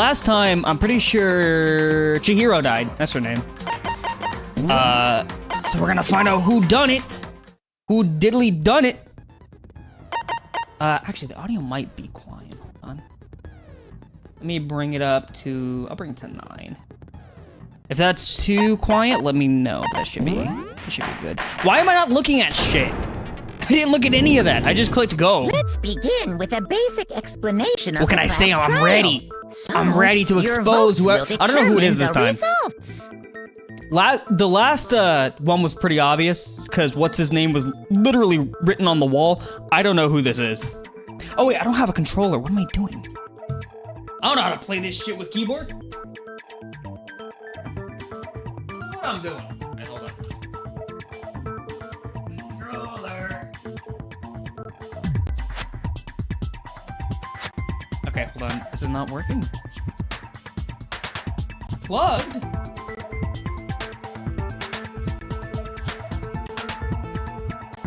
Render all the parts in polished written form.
Last time, I'm pretty sure Chihiro died. That's her name. So we're gonna find out who done it. Who diddly done it. Actually, the audio might be quiet. Hold on. Let me bring it up to... I'll bring it to 9. If that's too quiet, let me know. That should be good. Why am I not looking at shit? I didn't look at any of that. I just clicked go. Let's begin with a basic explanation of what can I say? trial. I'm ready. So, I'm ready to expose whoever. I don't know who it is this time. Results. The last one was pretty obvious because what's his name was literally written on the wall. I don't know who this is. Oh wait, I don't have a controller. What am I doing? I don't know how to play this shit with keyboard. What I'm doing? Right, hold on. Controller. Okay, hold on. Is it not working? Plugged?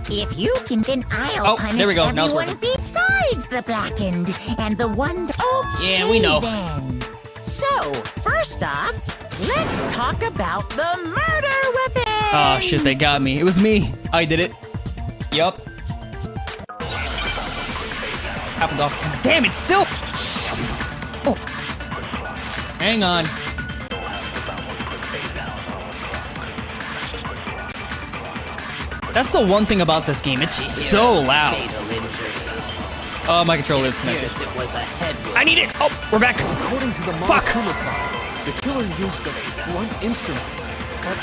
If you can, then I'll punish there we go. Now it's everyone working. besides the blackened and the one. Okay, yeah, we know. Then. So, first off, let's talk about the murder weapon. Oh shit, they got me. It was me. I did it. Yup. Happened off. Damn it, still. Oh. Hang on. That's the one thing about this game. It's so loud. Oh, my controller is connected. I need it. Oh, we're back. According to the Fuck. the killer used a blunt instrument. But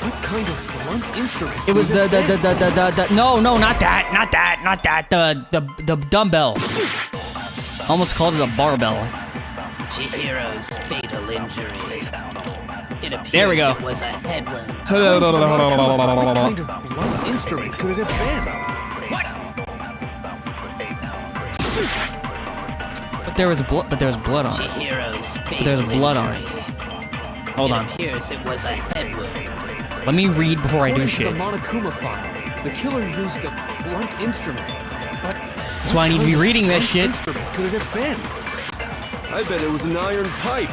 what kind of blunt instrument? It was the no, not that. The dumbbell. Almost called it a barbell. Chihiro's fatal injury. It appears there we go. It was a head wound. What kind of blunt instrument could it have been? What? Shoot. But there was blood on it. Chihiro's fatal There's blood on it. injury. Hold on. It appears it was a head wound. Let me read before I do According to shit. the Monokuma file, the killer used a blunt instrument. But That's why I need to be reading this shit. instrument could it have been? I bet it was an iron pipe.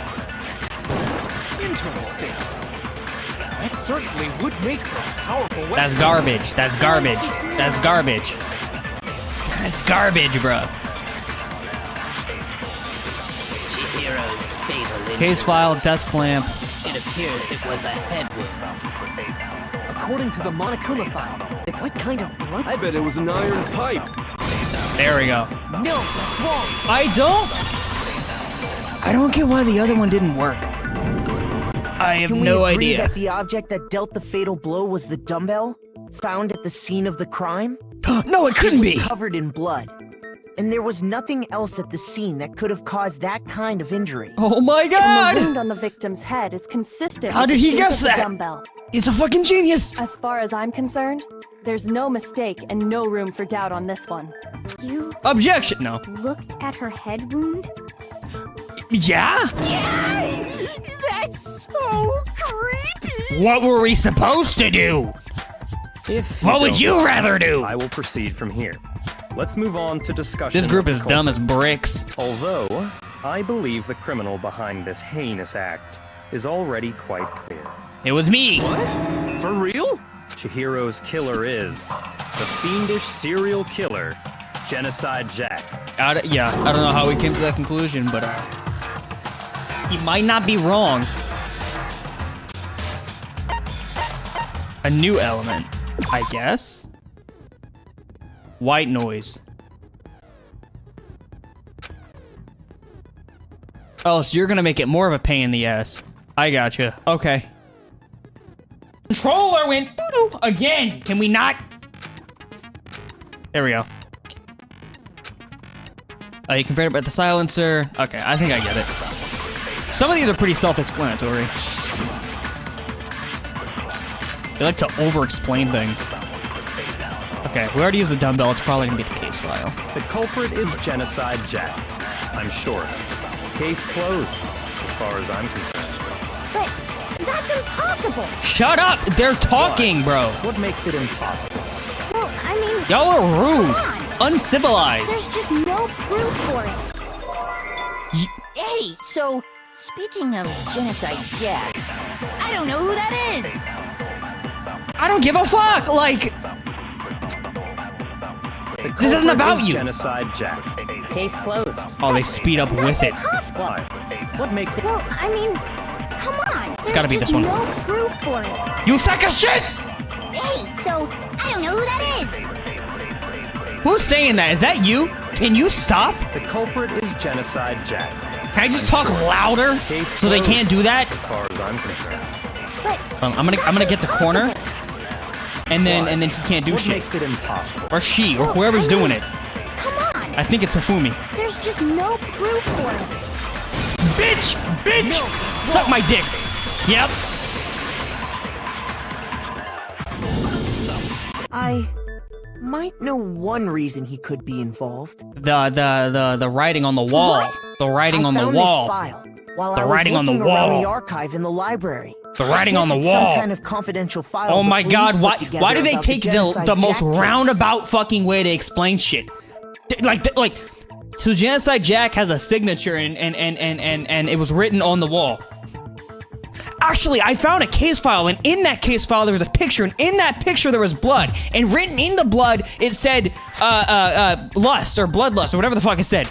Interesting. That certainly would make for a powerful weapon. That's garbage. That's garbage. That's garbage. That's garbage, bruh. Chihiro's fatal injury. Case file, desk clamp. It appears it was a head wound. According to the Monokuma file, what kind of blunt? I bet it was an iron pipe. There we go. No, that's wrong. I don't get why the other one didn't work. I have Can we no agree idea. that the object that dealt the fatal blow was the dumbbell found at the scene of the crime? No, it couldn't It be. was covered in blood, and there was nothing else at the scene that could have caused that kind of injury. Oh my And the god! wound on the victim's head is consistent How with did the he shape guess of the that? dumbbell. It's a fucking genius. As far as I'm concerned, there's no mistake and no room for doubt on this one. You Objection. No. looked at her head wound? Yeah? Yay! That's so creepy. What were we supposed to do? What would you rather do? I will proceed from here. Let's move on to discussion. This group of is the dumb as culprit. bricks. Although, I believe the criminal behind this heinous act is already quite clear. It was me. What? For real? Chihiro's killer is the fiendish serial killer, Genocide Jack. I don't know how we came to that conclusion, but he might not be wrong. A new element, I guess. White noise. Oh, so you're gonna make it more of a pain in the ass. I gotcha. Okay. Controller went doo-doo again. Can we not? There we go. You can verify the silencer. Okay, I think I get it. Some of these are pretty self-explanatory. They like to over-explain things. Okay, we already used the dumbbell. It's probably gonna be the case file. The culprit is Genocide Jack. I'm sure. Case closed, as far as I'm concerned. But that's impossible! Shut up! They're talking, bro. What makes it impossible? Well, I mean, Y'all are rude, come on. uncivilized. There's just no proof for it. Hey, so Speaking of Genocide Jack, I don't know who that is. I don't give a fuck. Like, this isn't about you. Genocide Jack. Case closed. Oh, they speed up with it. Why? What makes it? Well, I mean, come on. It's gotta be this one. There's no proof for it. You sack of shit! Hey, so I don't know who that is. Who's saying that? Is that you? Can you stop? The culprit is Genocide Jack. Can I just talk louder so they can't do that? As far as I'm concerned. I'm gonna get the corner, and then he can't do What shit. makes it impossible? Or she, or whoever's doing it. Come on. I think it's Hifumi. There's just no proof for it. Bitch! Bitch! Suck my dick. Yep. I might know one reason he could be involved. The writing on the wall. What? The writing on the found wall. This file while The I was writing on the looking around wall. the archive in the library. The writing I on guess the it's wall. Some kind of confidential file. Oh the my police god, put why together do they about take the Genocide most Jack case. roundabout fucking way to explain shit? Like so Genocide Jack has a signature and it was written on the wall. Actually, I found a case file, and in that case file there was a picture, and in that picture there was blood, and written in the blood it said lust or bloodlust or whatever the fuck it said.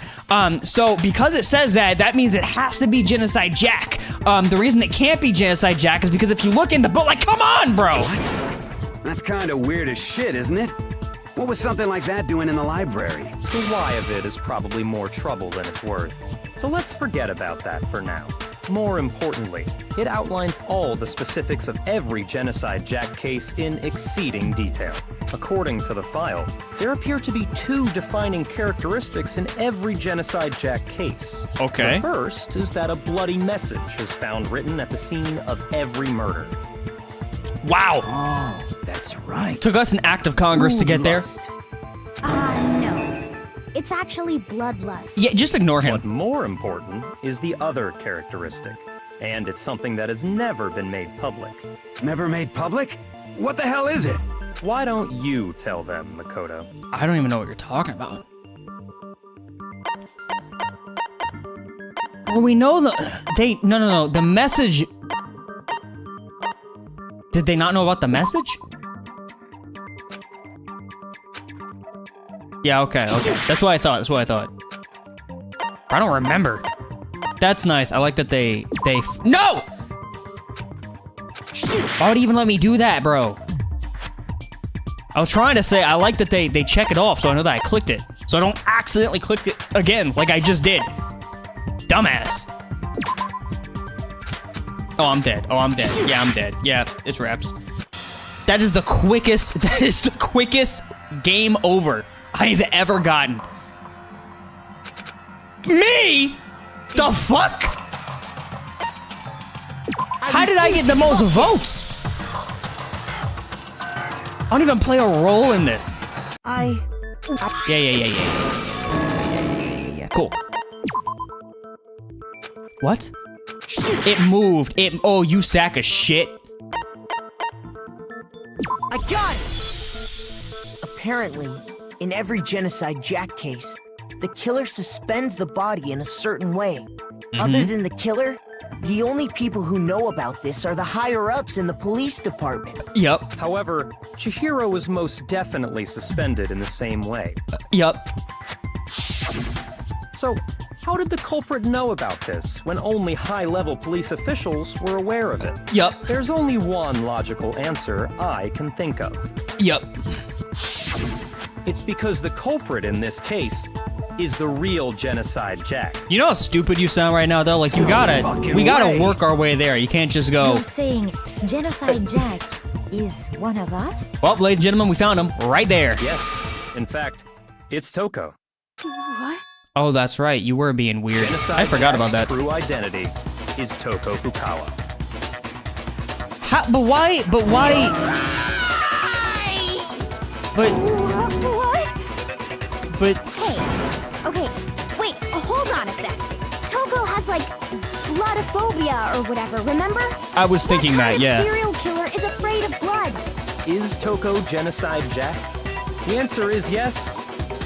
So because it says that, that means it has to be Genocide Jack. The reason it can't be Genocide Jack is because if you look in the book, like, come on, bro. What? That's kind of weird as shit, isn't it? What was something like that doing in the library? The why of it is probably more trouble than it's worth. So let's forget about that for now. More importantly, it outlines all the specifics of every Genocide Jack case in exceeding detail. According to the file, there appear to be two defining characteristics in every Genocide Jack case. Okay. The first is that a bloody message is found written at the scene of every murder. Wow. Oh, that's right. Took us an act of Congress to get there. No. It's actually bloodlust. Yeah, just ignore him. But more important is the other characteristic, and it's something that has never been made public. Never made public? What the hell is it? Why don't you tell them, Makoto? I don't even know what you're talking about. Well, we know no, the message. Did they not know about the message? Yeah, okay. That's what I thought. I don't remember. That's nice. I like that they no! Why would he even let me do that, bro? I was trying to say I like that they check it off so I know that I clicked it. So I don't accidentally click it again like I just did. Dumbass. Oh, I'm dead. Yeah, I'm dead. Yeah, it's wraps. That is the quickest game over I've ever gotten. Me? The fuck? How did I get the most votes? I don't even play a role in this. Yeah. Cool. What? It moved. Oh, you sack of shit. I got it! Apparently, in every Genocide Jack case, the killer suspends the body in a certain way. Other than the killer, the only people who know about this are the higher-ups in the police department. Yep. However, Chihiro was most definitely suspended in the same way. Yep. So, how did the culprit know about this when only high-level police officials were aware of it? Yep. There's only one logical answer I can think of. Yep. It's because the culprit in this case is the real Genocide Jack. You know how stupid you sound right now, though? Like, we gotta work our way there. You can't just go... You're saying Genocide Jack is one of us? Well, ladies and gentlemen, we found him right there. Yes. In fact, it's Toko. What? Oh, that's right. You were being weird. Genocide I forgot Jack's about that. true identity is Toko Fukawa. But why? But... What? But... Hey, okay, wait, hold on a sec. Toko has, like, bloodophobia or whatever, remember? I was thinking that, yeah. What serial killer is afraid of blood? Is Toko Genocide Jack? The answer is yes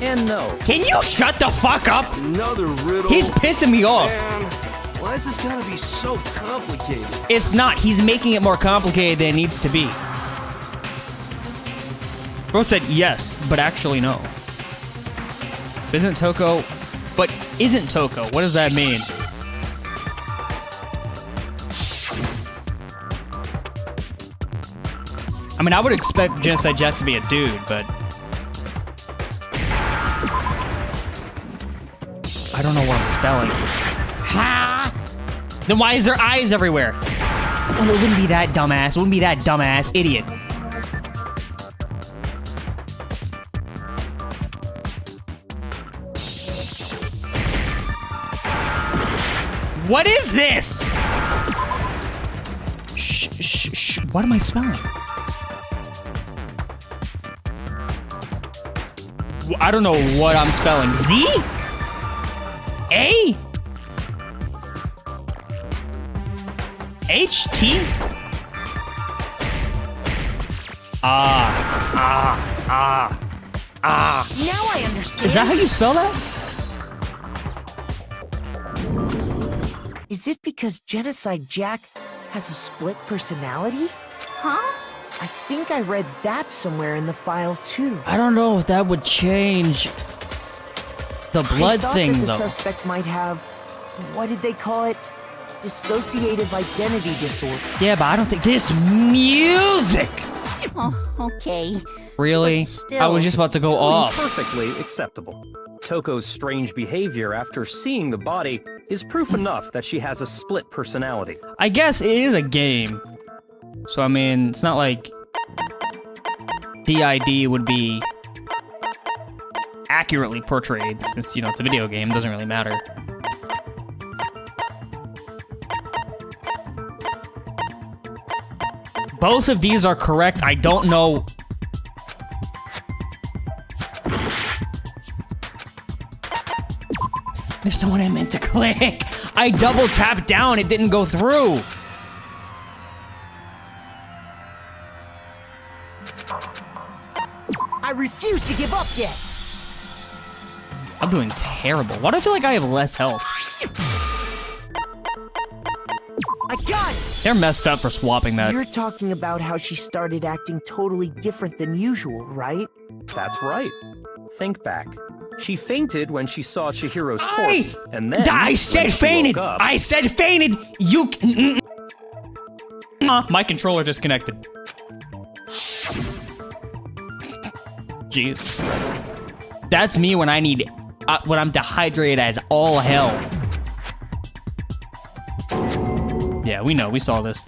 and no. Can you shut the fuck up? Another riddle. He's pissing me off. Man, Why is this gotta be so complicated? It's not. He's making it more complicated than it needs to be. Bro said yes, but actually no. Isn't Toko... But isn't Toko? What does that mean? I mean, I would expect Genocide Jack to be a dude, but... I don't know what I'm spelling. Ha! Then why is there eyes everywhere? Well, it wouldn't be that dumbass. It wouldn't be that dumbass idiot. What is this? Shh. What am I spelling? I don't know what I'm spelling. Z? A? H? T? Now I understand. Is that how you spell that? Is it because Genocide Jack has a split personality? Huh? I think I read that somewhere in the file too. I don't know if that would change the blood I thought thing, that the though. suspect might have, what did they call it? Dissociative identity disorder. Yeah, but I don't think this music. Oh, okay. Really? But still- I was just about to go It's off. perfectly acceptable. Toko's strange behavior after seeing the body is proof enough that she has a split personality. I guess it is a game. So, I mean, it's not like DID would be accurately portrayed. Since, you know, it's a video game, it doesn't really matter. Both of these are correct. I don't know. There's someone I meant to click. I double tapped down. It didn't go through. I refuse to give up yet. I'm doing terrible. Why do I feel like I have less health? I got it. They're messed up for swapping that. You're talking about how she started acting totally different than usual, right? That's right. Think back. She fainted when she saw Chihiro's corpse, and then I said when she fainted. woke up- I said fainted. You. My controller disconnected. Jesus Christ. That's me when I need, when I'm dehydrated as all hell. Yeah, we know. We saw this.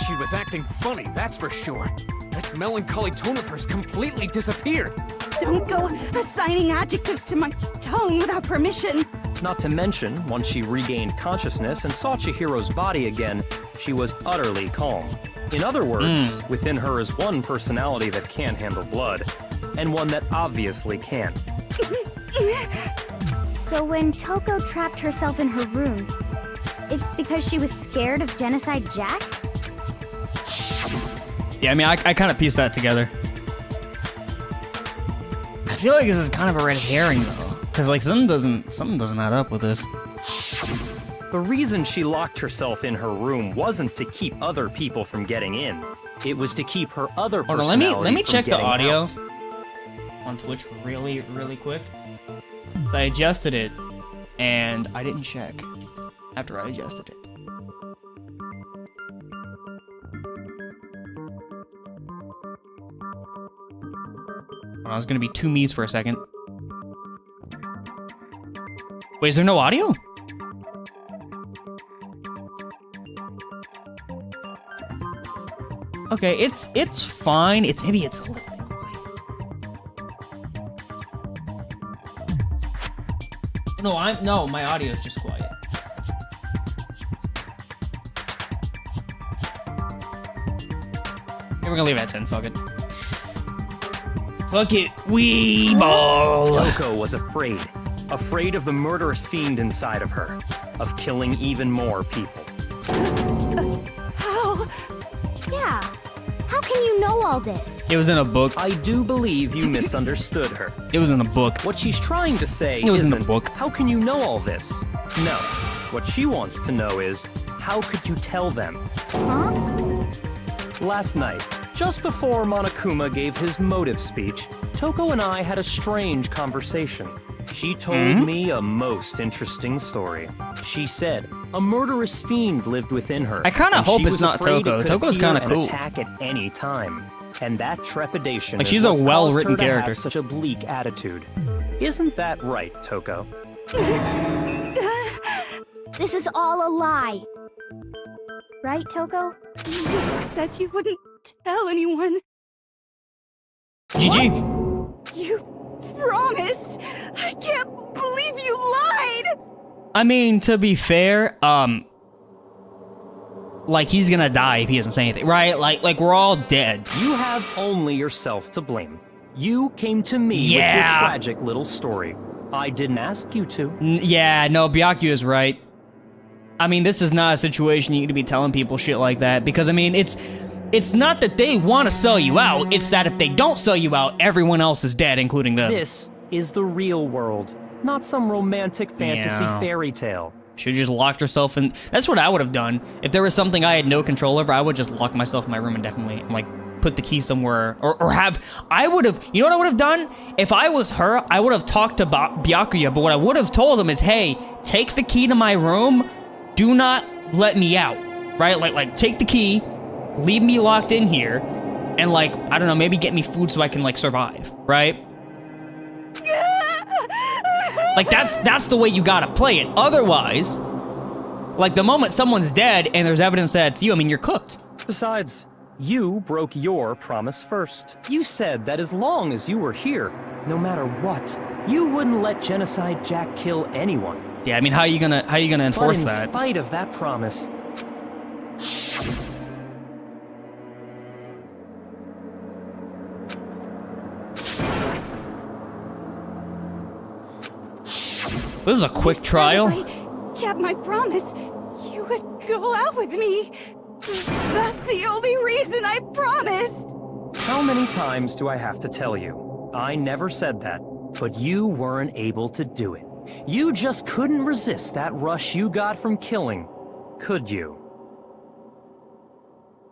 She was acting funny, that's for sure. That melancholy tone of hers completely disappeared. Don't go assigning adjectives to my tone without permission. Not to mention, once she regained consciousness and saw Chihiro's body again, she was utterly calm. In other words, within her is one personality that can't handle blood, and one that obviously can. So when Toko trapped herself in her room, it's because she was scared of Genocide Jack? Yeah, I mean, I kind of pieced that together. I feel like this is kind of a red herring, though. Because, like, something doesn't add up with this. The reason she locked herself in her room wasn't to keep other people from getting in. It was to keep her other Hold on, personality let me from check the getting audio out. on Twitch really quick. So I adjusted it, and I didn't check after I adjusted it. I was gonna be two me's for a second. Wait, is there no audio? Okay, it's fine. Maybe it's a little bit quiet. No, my audio is just quiet. Here, we're gonna leave it at 10. Fuck it. Fuck it. We ball. Toko was afraid. Afraid of the murderous fiend inside of her. Of killing even more people. How? Yeah. How can you know all this? It was in a book. I do believe you misunderstood her. It was in a book. What she's trying to say It was in isn't, the book. how can you know all this? No. What she wants to know is, how could you tell them? Huh? Last night, just before Monokuma gave his motive speech, Toko and I had a strange conversation. She told me a most interesting story. She said a murderous fiend lived within her. I kind of and hope she it's was not afraid Toko. it could Toko's appear kind of and cool. attack at any time. And that trepidation Like, is she's a what's well-written caused her to character. have such a bleak attitude. Isn't that right, Toko? This is all a lie. Right, Toko? You said you wouldn't tell anyone. GG. You promised. I can't believe you lied. I mean, to be fair, like, he's gonna die if he doesn't say anything, right? Like we're all dead. You have only yourself to blame. You came to me with your tragic little story. I didn't ask you to. Yeah, no, Byakuya is right. I mean, this is not a situation you need to be telling people shit like that, because, I mean, it's not that they want to sell you out, it's that if they don't sell you out, everyone else is dead, including them. This is the real world, not some romantic fantasy fairy tale. Should've just locked herself in. That's what I would have done. If there was something I had no control over, I would just lock myself in my room and definitely, like, put the key somewhere, I would have, you know what I would have done? If I was her, I would have talked to Byakuya, but what I would have told him is, hey, take the key to my room, do not let me out, right? Like take the key, leave me locked in here, and, like, I don't know, maybe get me food so I can, like, survive, right? Like, that's the way you gotta play it. Otherwise, like, the moment someone's dead and there's evidence that it's you, I mean, you're cooked. Besides, you broke your promise first. You said that as long as you were here, no matter what, you wouldn't let Genocide Jack kill anyone. Yeah, I mean, how are you gonna enforce but in that? spite of that promise, This is a quick trial. If I kept my promise, you would go out with me. That's the only reason I promised. how many times do I have to tell you? I never said that, but you weren't able to do it. You just couldn't resist that rush you got from killing, could you?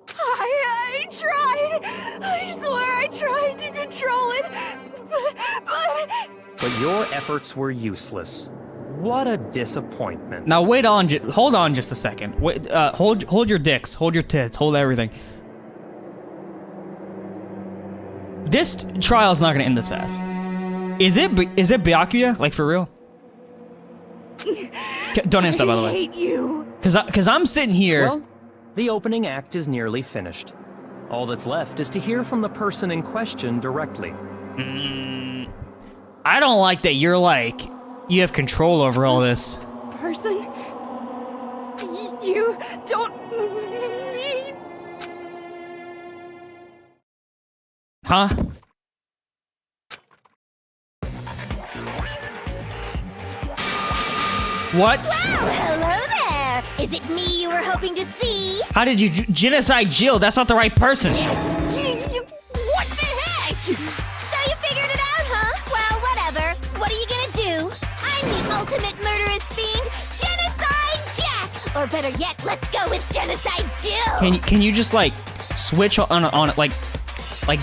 I tried. I swear I tried to control it, but But your efforts were useless. What a disappointment. Now wait on, hold on just a second. Wait, hold your dicks, hold your tits, hold everything. This trial's not gonna end this fast. Is it Byakuya? Like, for real? Don't answer that, by the way. I hate you. Cause I'm sitting here. Well, the opening act is nearly finished. All that's left is to hear from the person in question directly. I don't like that you're like, you have control over all this. Person, you don't mean. Huh? What? Well, hello there. Is it me you were hoping to see? How did you genocide Jill? That's not the right person. What the heck? So you figured it out, huh? Well, whatever. What are you gonna do? I'm the ultimate murderous fiend, Genocide Jack! Or better yet, let's go with Genocide Jill! Can you just, like, switch on it like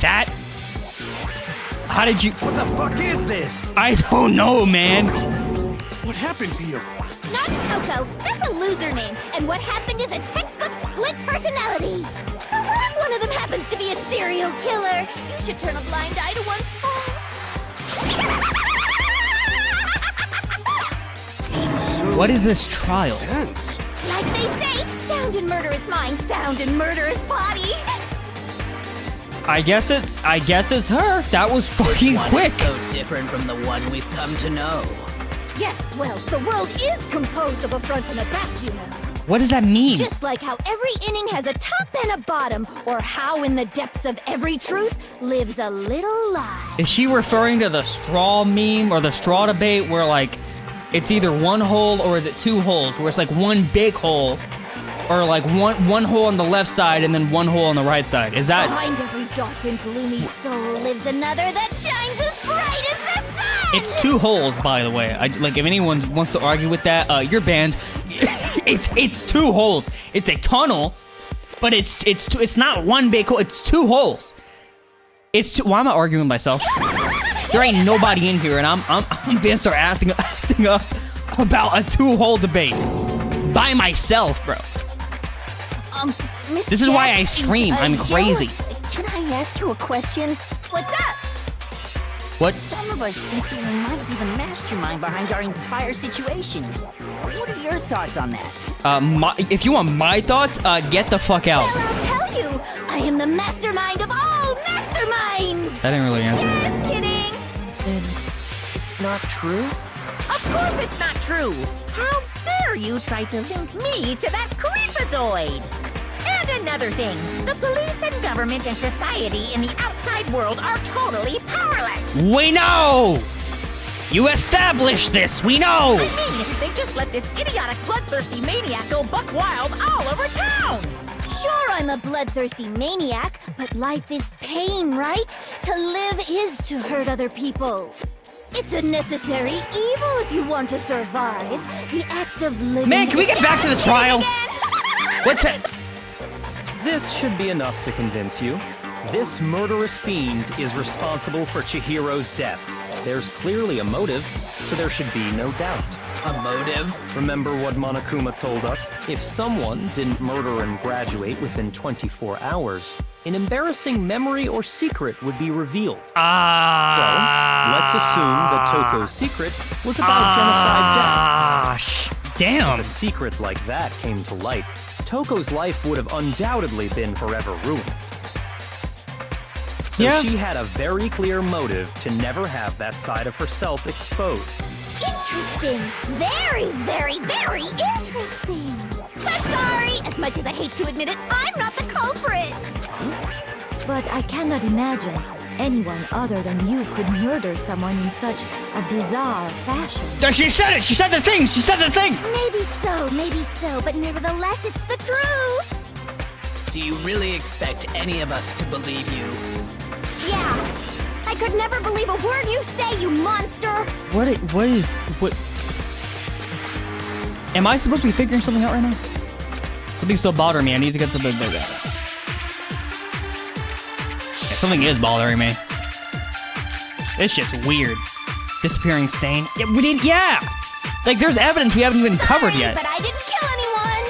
that? How did you? What the fuck is this? I don't know, man. What happened to you? Not Toko. That's a loser name. And what happened is a textbook split personality. So what if one of them happens to be a serial killer? You should turn a blind eye to one's fault. What is this trial? Tense. Like they say, sound in murderous mind, sound in murderous body. I guess it's her. That was fucking This one quick. is so different from the one we've come to know. Yes, well, the world is composed of a front and a back, you know. What does that mean? Just like how every inning has a top and a bottom, or how in the depths of every truth lives a little lie. Is she referring to the straw meme or the straw debate where, like, it's either one hole or is it two holes, where it's like one big hole or like one hole on the left side and then one hole on the right side? Is that? Behind every dark and gloomy soul lives another that shines as bright as the sun! It's 2 holes, by the way. Like, if anyone wants to argue with that, you're banned. It's 2 holes. It's a tunnel, but it's not one big hole. It's 2 holes. Why am I arguing with myself? There ain't nobody in here, and I'm gonna start acting up about a 2-hole debate by myself, bro. Miss This is why I stream. I'm crazy. Can I ask you a question? What's up? What? Some of us think you might be the mastermind behind our entire situation. What are your thoughts on that? If you want my thoughts, get the fuck out. Well, I'll tell you. I am the mastermind of all masterminds. That didn't really answer me. Just kidding. Then it's not true? Of course it's not true. How dare you try to link me to that creepazoid? And another thing, the police and government and society in the outside world are totally powerless. We know! You established this, we know! I mean, they just let this idiotic bloodthirsty maniac go buck wild all over town. Sure, I'm a bloodthirsty maniac, but life is pain, right? To live is to hurt other people. It's a necessary evil if you want to survive. The act of living. Man, can we get back to the trial? What's that? This should be enough to convince you. This murderous fiend is responsible for Chihiro's death. There's clearly a motive, so there should be no doubt. A motive? Remember what Monokuma told us? If someone didn't murder and graduate within 24 hours, an embarrassing memory or secret would be revealed. So, let's assume that Toko's secret was about genocide death. Damn. If a secret like that came to light, Toko's life would have undoubtedly been forever ruined. So Yeah. she had a very clear motive to never have that side of herself exposed. Interesting. Very, very, very interesting. But sorry, as much as I hate to admit it, I'm not the culprit. But I cannot imagine anyone other than you could murder someone in such a bizarre fashion. She said it! She said the thing! She said the thing! Maybe so, but nevertheless, it's the truth. Do you really expect any of us to believe you? Yeah. I could never believe a word you say, you monster. What? Am I supposed to be figuring something out right now? Something's still bothering me. I need to get to the... Yeah, something is bothering me. This shit's weird. Disappearing stain. Yeah, we didn't... Yeah! Like, there's evidence we haven't even covered yet. But I didn't kill anyone.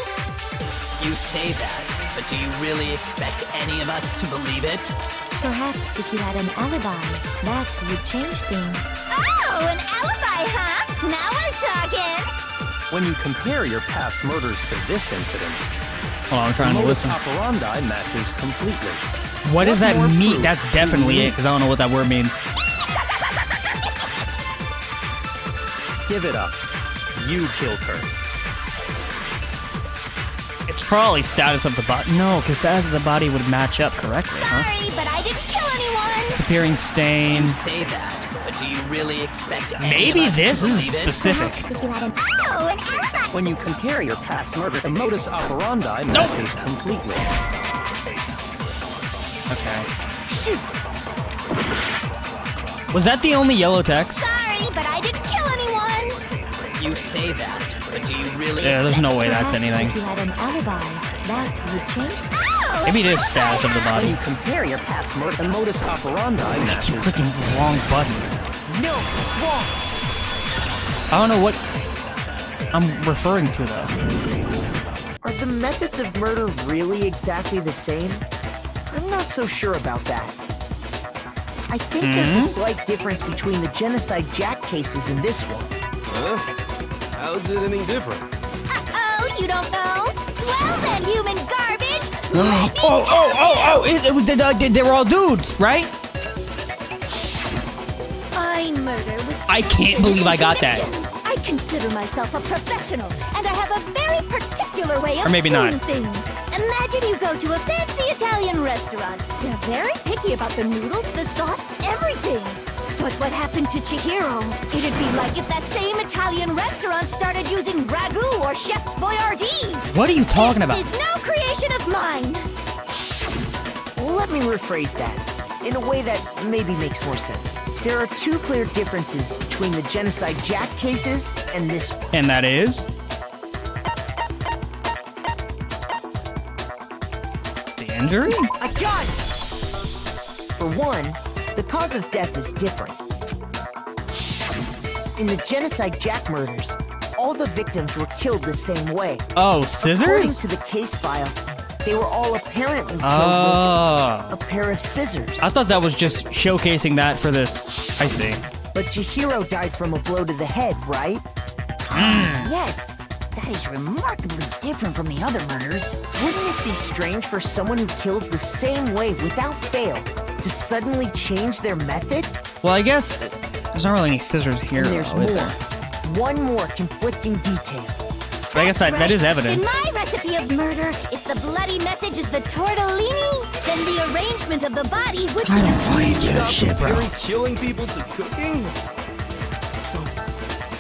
You say that, but do you really expect any of us to believe it? Perhaps if you had an alibi, that would change things. Oh, an alibi, huh? Now we're talking. When you compare your past murders to this incident, Hold on, I'm trying to modus listen. operandi matches completely. What does that more mean? proof That's definitely it, because I don't know what that word means. Give it up. You killed her. It's probably status of the body. No, because status of the body would match up correctly, huh? Sorry, but I didn't kill anyone. Disappearing stain. You say that, but do you really expect any Maybe of us this to is believe it? specific. If you had an... Oh, an alibi. When you compare your past murder, the modus operandi matches completely. Okay. Shoot. Was that the only yellow text? Sorry, but I didn't kill anyone. You say that, but do you really Yeah, there's expect no way that's Perhaps anything. if you had an alibi, that would change things. Oh, Maybe it is status of the When body. you compare your past murder, the modus operandi I keep matches. clicking the wrong button. No, it's wrong. I don't know what I'm referring to, though. Are the methods of murder really exactly the same? I'm not so sure about that. I think there's a slight difference between the Genocide Jack cases and this one. Huh? How's it any different? Uh-oh, you don't know? Well then, human garbage. They were all dudes, right? I murder with I can't believe I got that. conviction. I consider myself a professional, and I have a very particular way of Or maybe doing not. things. Imagine you go to a fancy Italian restaurant. They're very picky about the noodles, the sauce, everything. But what happened to Chihiro? It'd be like if that same Italian restaurant started using ragu or Chef Boyardee. What are you talking about? This is no creation of mine. Let me rephrase that. in a way that maybe makes more sense. There are two clear differences between the Genocide Jack cases and this one. And that is? The injury? I got it! For one, the cause of death is different. In the Genocide Jack murders, all the victims were killed the same way. Oh, According scissors? to the case file, they were all apparently killed Oh. with a pair of scissors. I thought that was just showcasing that for this. I see. But Chihiro died from a blow to the head, right? Yes, that is remarkably different from the other murders. Wouldn't it be strange for someone who kills the same way without fail to suddenly change their method? Well, I guess there's not really any scissors here, And there's though, is more. there? One more conflicting detail. But I guess that is In evidence. my recipe of murder, if the bloody message is the tortellini, then the arrangement of the body would I be... don't fucking give a shit, bro. Really killing people to cooking? So,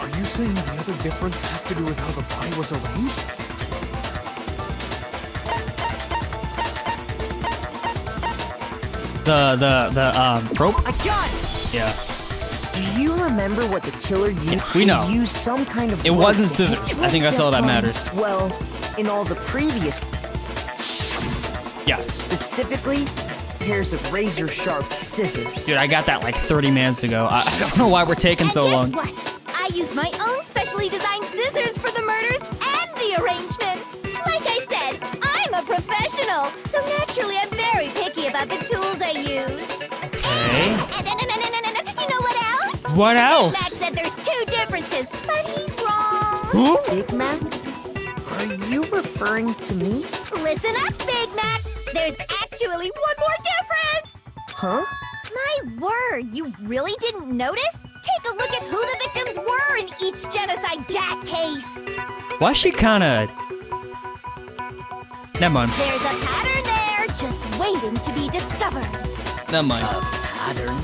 are you saying the other difference has to do with how the body was arranged? The rope? I got it! Yeah. Do you remember what the killer used? Yeah, we know. He used some kind of It rope wasn't to scissors. hit I think that's all that matters. Well, in all the previous, Yeah. specifically, pairs of razor-sharp scissors. Dude, I got that like 30 minutes ago. I don't know why we're taking And so guess long. what? I use my own specially designed scissors for the murders and the arrangement. Like I said, I'm a professional, so naturally I'm very picky about the tools I use. Okay. And you know what else? What else? Max said there's two differences, but he's wrong. Who? Big Mac? Are you referring to me? Listen up, Big Mac. There's actually one more difference. Huh? My word, you really didn't notice? Take a look at who the victims were in each Genocide Jack case. Why is she kinda... Never mind. There's a pattern there, just waiting to be discovered. Never mind. Pattern?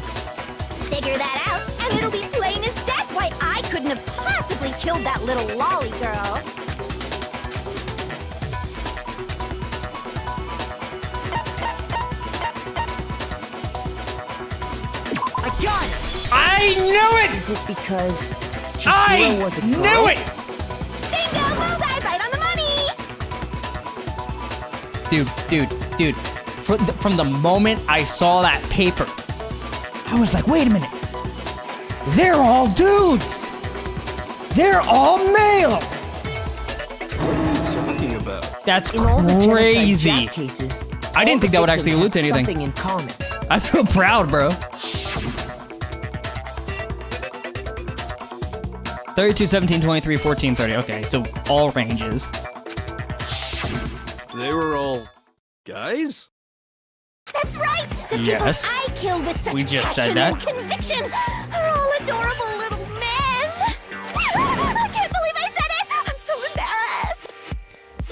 Figure that out, and it'll be plain as death why I couldn't have possibly killed that little lolly girl. I got it! I knew it! Is it because I Chihiro was a girl? knew it! Bingo! Bullseye! Right on the money! Dude. From the moment I saw that paper, I was like, wait a minute. They're all dudes! They're all male! What are you talking about? That's In all the Genocide crazy. Jack cases, I didn't think that would actually allude to anything. Something in common. I feel proud, bro. 32, 17, 23, 14, 30. Okay, so all ranges. They were all guys? That's right! The Yes. people I killed with such We just passion said that. and conviction are all adorable little men! I can't believe I said it! I'm so embarrassed!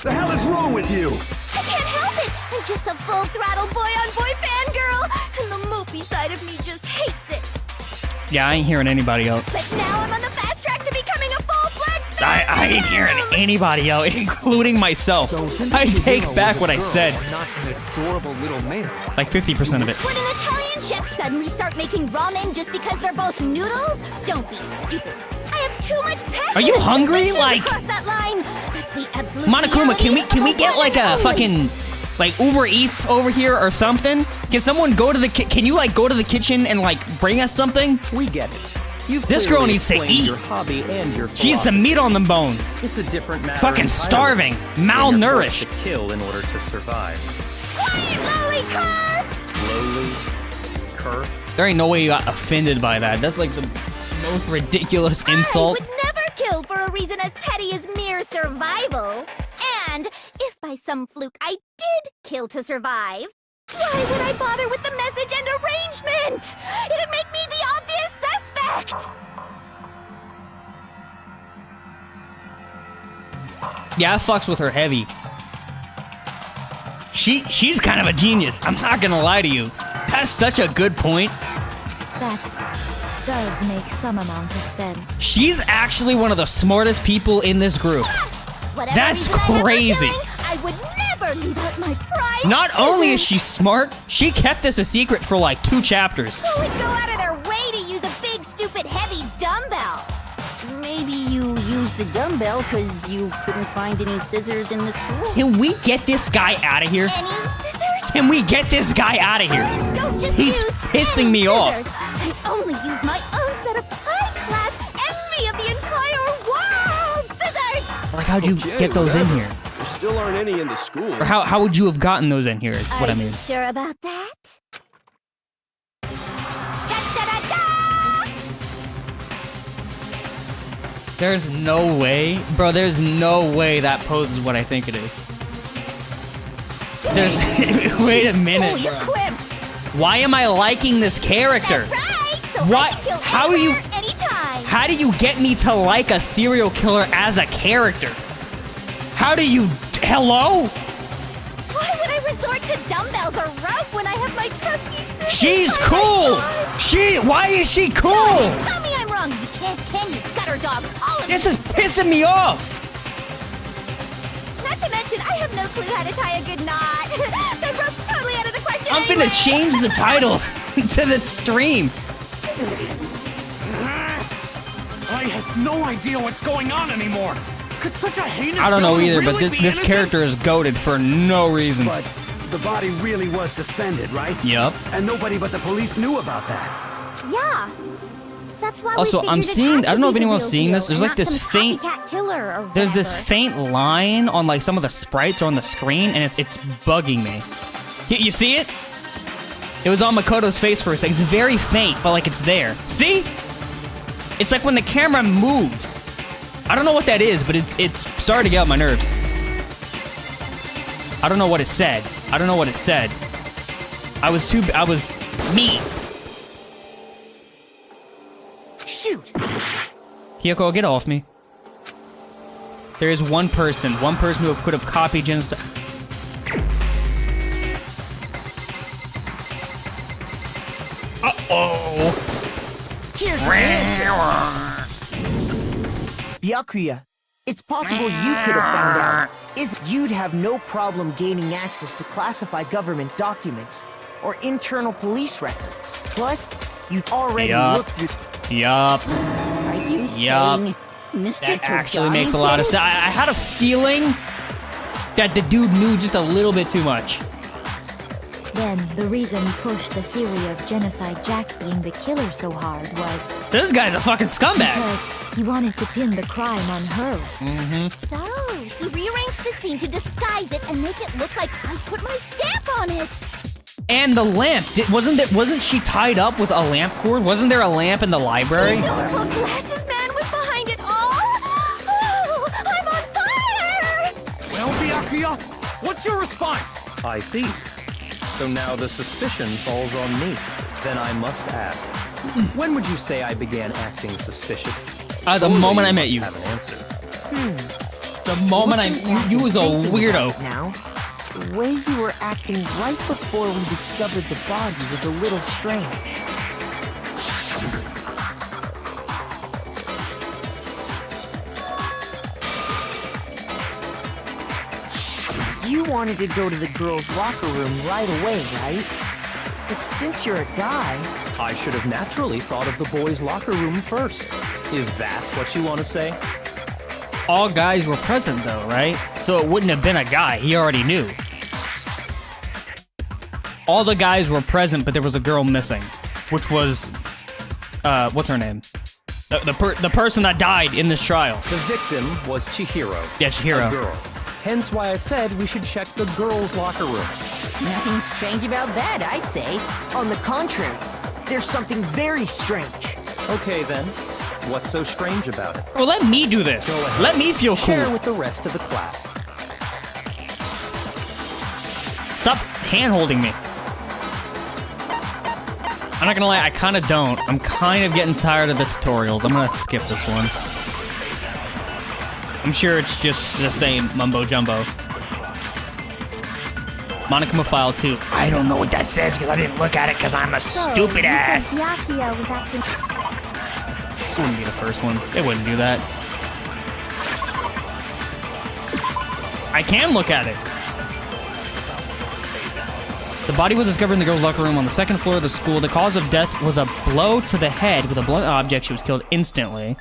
The hell is wrong with you? I can't help it! I'm just a full-throttle boy-on-boy fangirl, and the mopey side of me just hates it. Yeah, I ain't hearing anybody else. But now I'm on the fast track to becoming a full-fledged fan! I ain't hearing anybody else, including myself. So since I Chihiro take back was a what I girl said. and not an adorable little man. Like 50% of it. Would an Italian chef suddenly start making ramen just because they're both noodles? Don't be stupid. I have too much passion. Are you and hungry? conviction to Like- cross that line. That's the absolute Monokuma, can reality we of get like one a and fucking only. like Uber Eats over here or something? Can someone go to the can you like go to the kitchen and like bring us something? We get it. You've This girl clearly needs to explained eat. your hobby and your She's some philosophy. meat on them bones. It's a different matter. Fucking entirely. starving, When you're malnourished. forced to kill in order to survive. Quiet, lolly car! Lowly, cur. There ain't no way you got offended by that. That's like the most ridiculous insult. I would never kill for a reason as petty as mere survival. And if by some fluke I did kill to survive, why would I bother with the message and arrangement? It'd make me the obvious suspect. Yeah, I fucks with her heavy. She's kind of a genius. I'm not gonna lie to you. That's such a good point. That does make some amount of sense. She's actually one of the smartest people in this group. Whatever That's reason I have for crazy. killing, I I would never leave out my prize. Not only is she smart, she kept this a secret for like 2 chapters. Who would go out of their way to use a big, stupid, heavy dumbbell? Maybe you used the dumbbell because you couldn't find any scissors in the school. Can we get this guy out of here? Any scissors? Can we get this guy out of here? Don't just He's use pissing any me off. scissors. I only use my own set of high-class envy of the entire world scissors. Like, how'd you Okay, get those in whatever. here? There still aren't any in the school. Or how would you have gotten those in here is what I Are mean. you sure about that? Da-da-da-da! There's no way. Bro, there's no way that poses what I think it is. There's... Wait a minute, Fully bro. equipped. Why am I liking this character? That's right! So What? I can kill How do you- anywhere, anytime. How do you get me to like a serial killer as a character? How do you... Hello? Why would I resort to dumbbells or rope when I have my trusty scissors? She's by my cool! side? Why is she cool? Tell me I'm wrong. You can't, can you? Gutter dogs, all of This you. is pissing me off! Not to mention, I have no clue how to tie a good knot. So rope's totally out of the question I'm anyway. finna change the titles to the stream. I have no idea what's going on anymore. Could such a heinous I don't know villain either, but really this be this innocent? character is goated for no reason. But the body really was suspended, right? Yup. And nobody but the police knew about that. Yeah. That's why Also, we I'm figured it seeing- had to I don't know be if the anyone's real seeing deal this, there's and like not this some faint- copycat killer or There's this whatever. faint line on like some of the sprites or on the screen, and it's bugging me. You see it? It was on Makoto's face for a second. It's very faint, but like it's there. See? It's like when the camera moves. I don't know what that is, but it's starting to get on my nerves. I don't know what it said. I don't know what it said. I was me. Shoot! Hiyoko, get off me. There is one person who could have copied Jin's... Uh-oh. Here's the answer. Byakuya, it's possible you could have found out. You'd have no problem gaining access to classified government documents or internal police records. Plus, you'd already Yup. looked through... Yup. Are you Yup. saying Mr. That actually Togami makes a lot of did sense. I had a feeling that the dude knew just a little bit too much. Then, the reason he pushed the theory of Genocide Jack being the killer so hard was This guy's a fucking scumbag. because he wanted to pin the crime on her. So, he rearranged the scene to disguise it and make it look like I put my stamp on it. And the lamp. Wasn't she tied up with a lamp cord? Wasn't there a lamp in the library? The adorable glasses man was behind it all. Oh, I'm on fire! Well, Byakuya, what's your response? I see. So now the suspicion falls on me. Then I must ask, when would you say I began acting suspicious? The Surely moment I met must you. have an answer. The moment you was a Thinking weirdo. about it now, the way you were acting right before we discovered the body was a little strange. You wanted to go to the girls' locker room right away, right? But since you're a guy, I should have naturally thought of the boys' locker room first. Is that what you want to say? All guys were present though, right? So it wouldn't have been a guy. He already knew. All the guys were present, but there was a girl missing, which was, what's her name? The person that died in this trial. The victim was Chihiro. Yeah, Chihiro. A girl. Hence why I said we should check the girls' locker room. Nothing strange about that, I'd say. on the contrary, there's something very strange. Okay then, what's so strange about it? Well, let me do this. Go ahead. Let me feel Share cool. with the rest of the class. Stop hand-holding me. I'm not gonna lie, I kind of don't. I'm kind of getting tired of the tutorials. I'm gonna skip this one. I'm sure it's just the same mumbo-jumbo. Monokuma File 2. I don't know what that says because I didn't look at it because I'm a stupid ass. Byakuya was acting... It wouldn't be the first one. It wouldn't do that. I can look at it. The body was discovered in the girls' locker room on the second floor of the school. The cause of death was a blow to the head with a blunt object. She was killed instantly.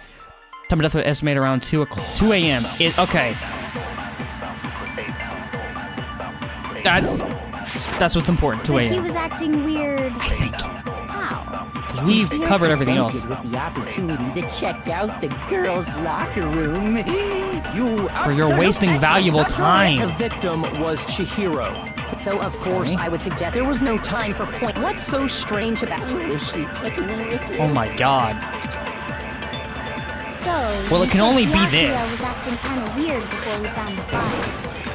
Time of death was estimated around 2 a.m. Okay. That's what's important. 2 a.m. He was acting weird. I think. How? Because we've covered everything else. With the opportunity to check out the girls' locker room, For you're wasting valuable The time. victim was Chihiro. So, of course, I would suggest there was no time for point. What's so strange about wish you'd taken me with you. Oh my god. So, Well, it can only be Byakuya this. was acting kind of weird before we found the body.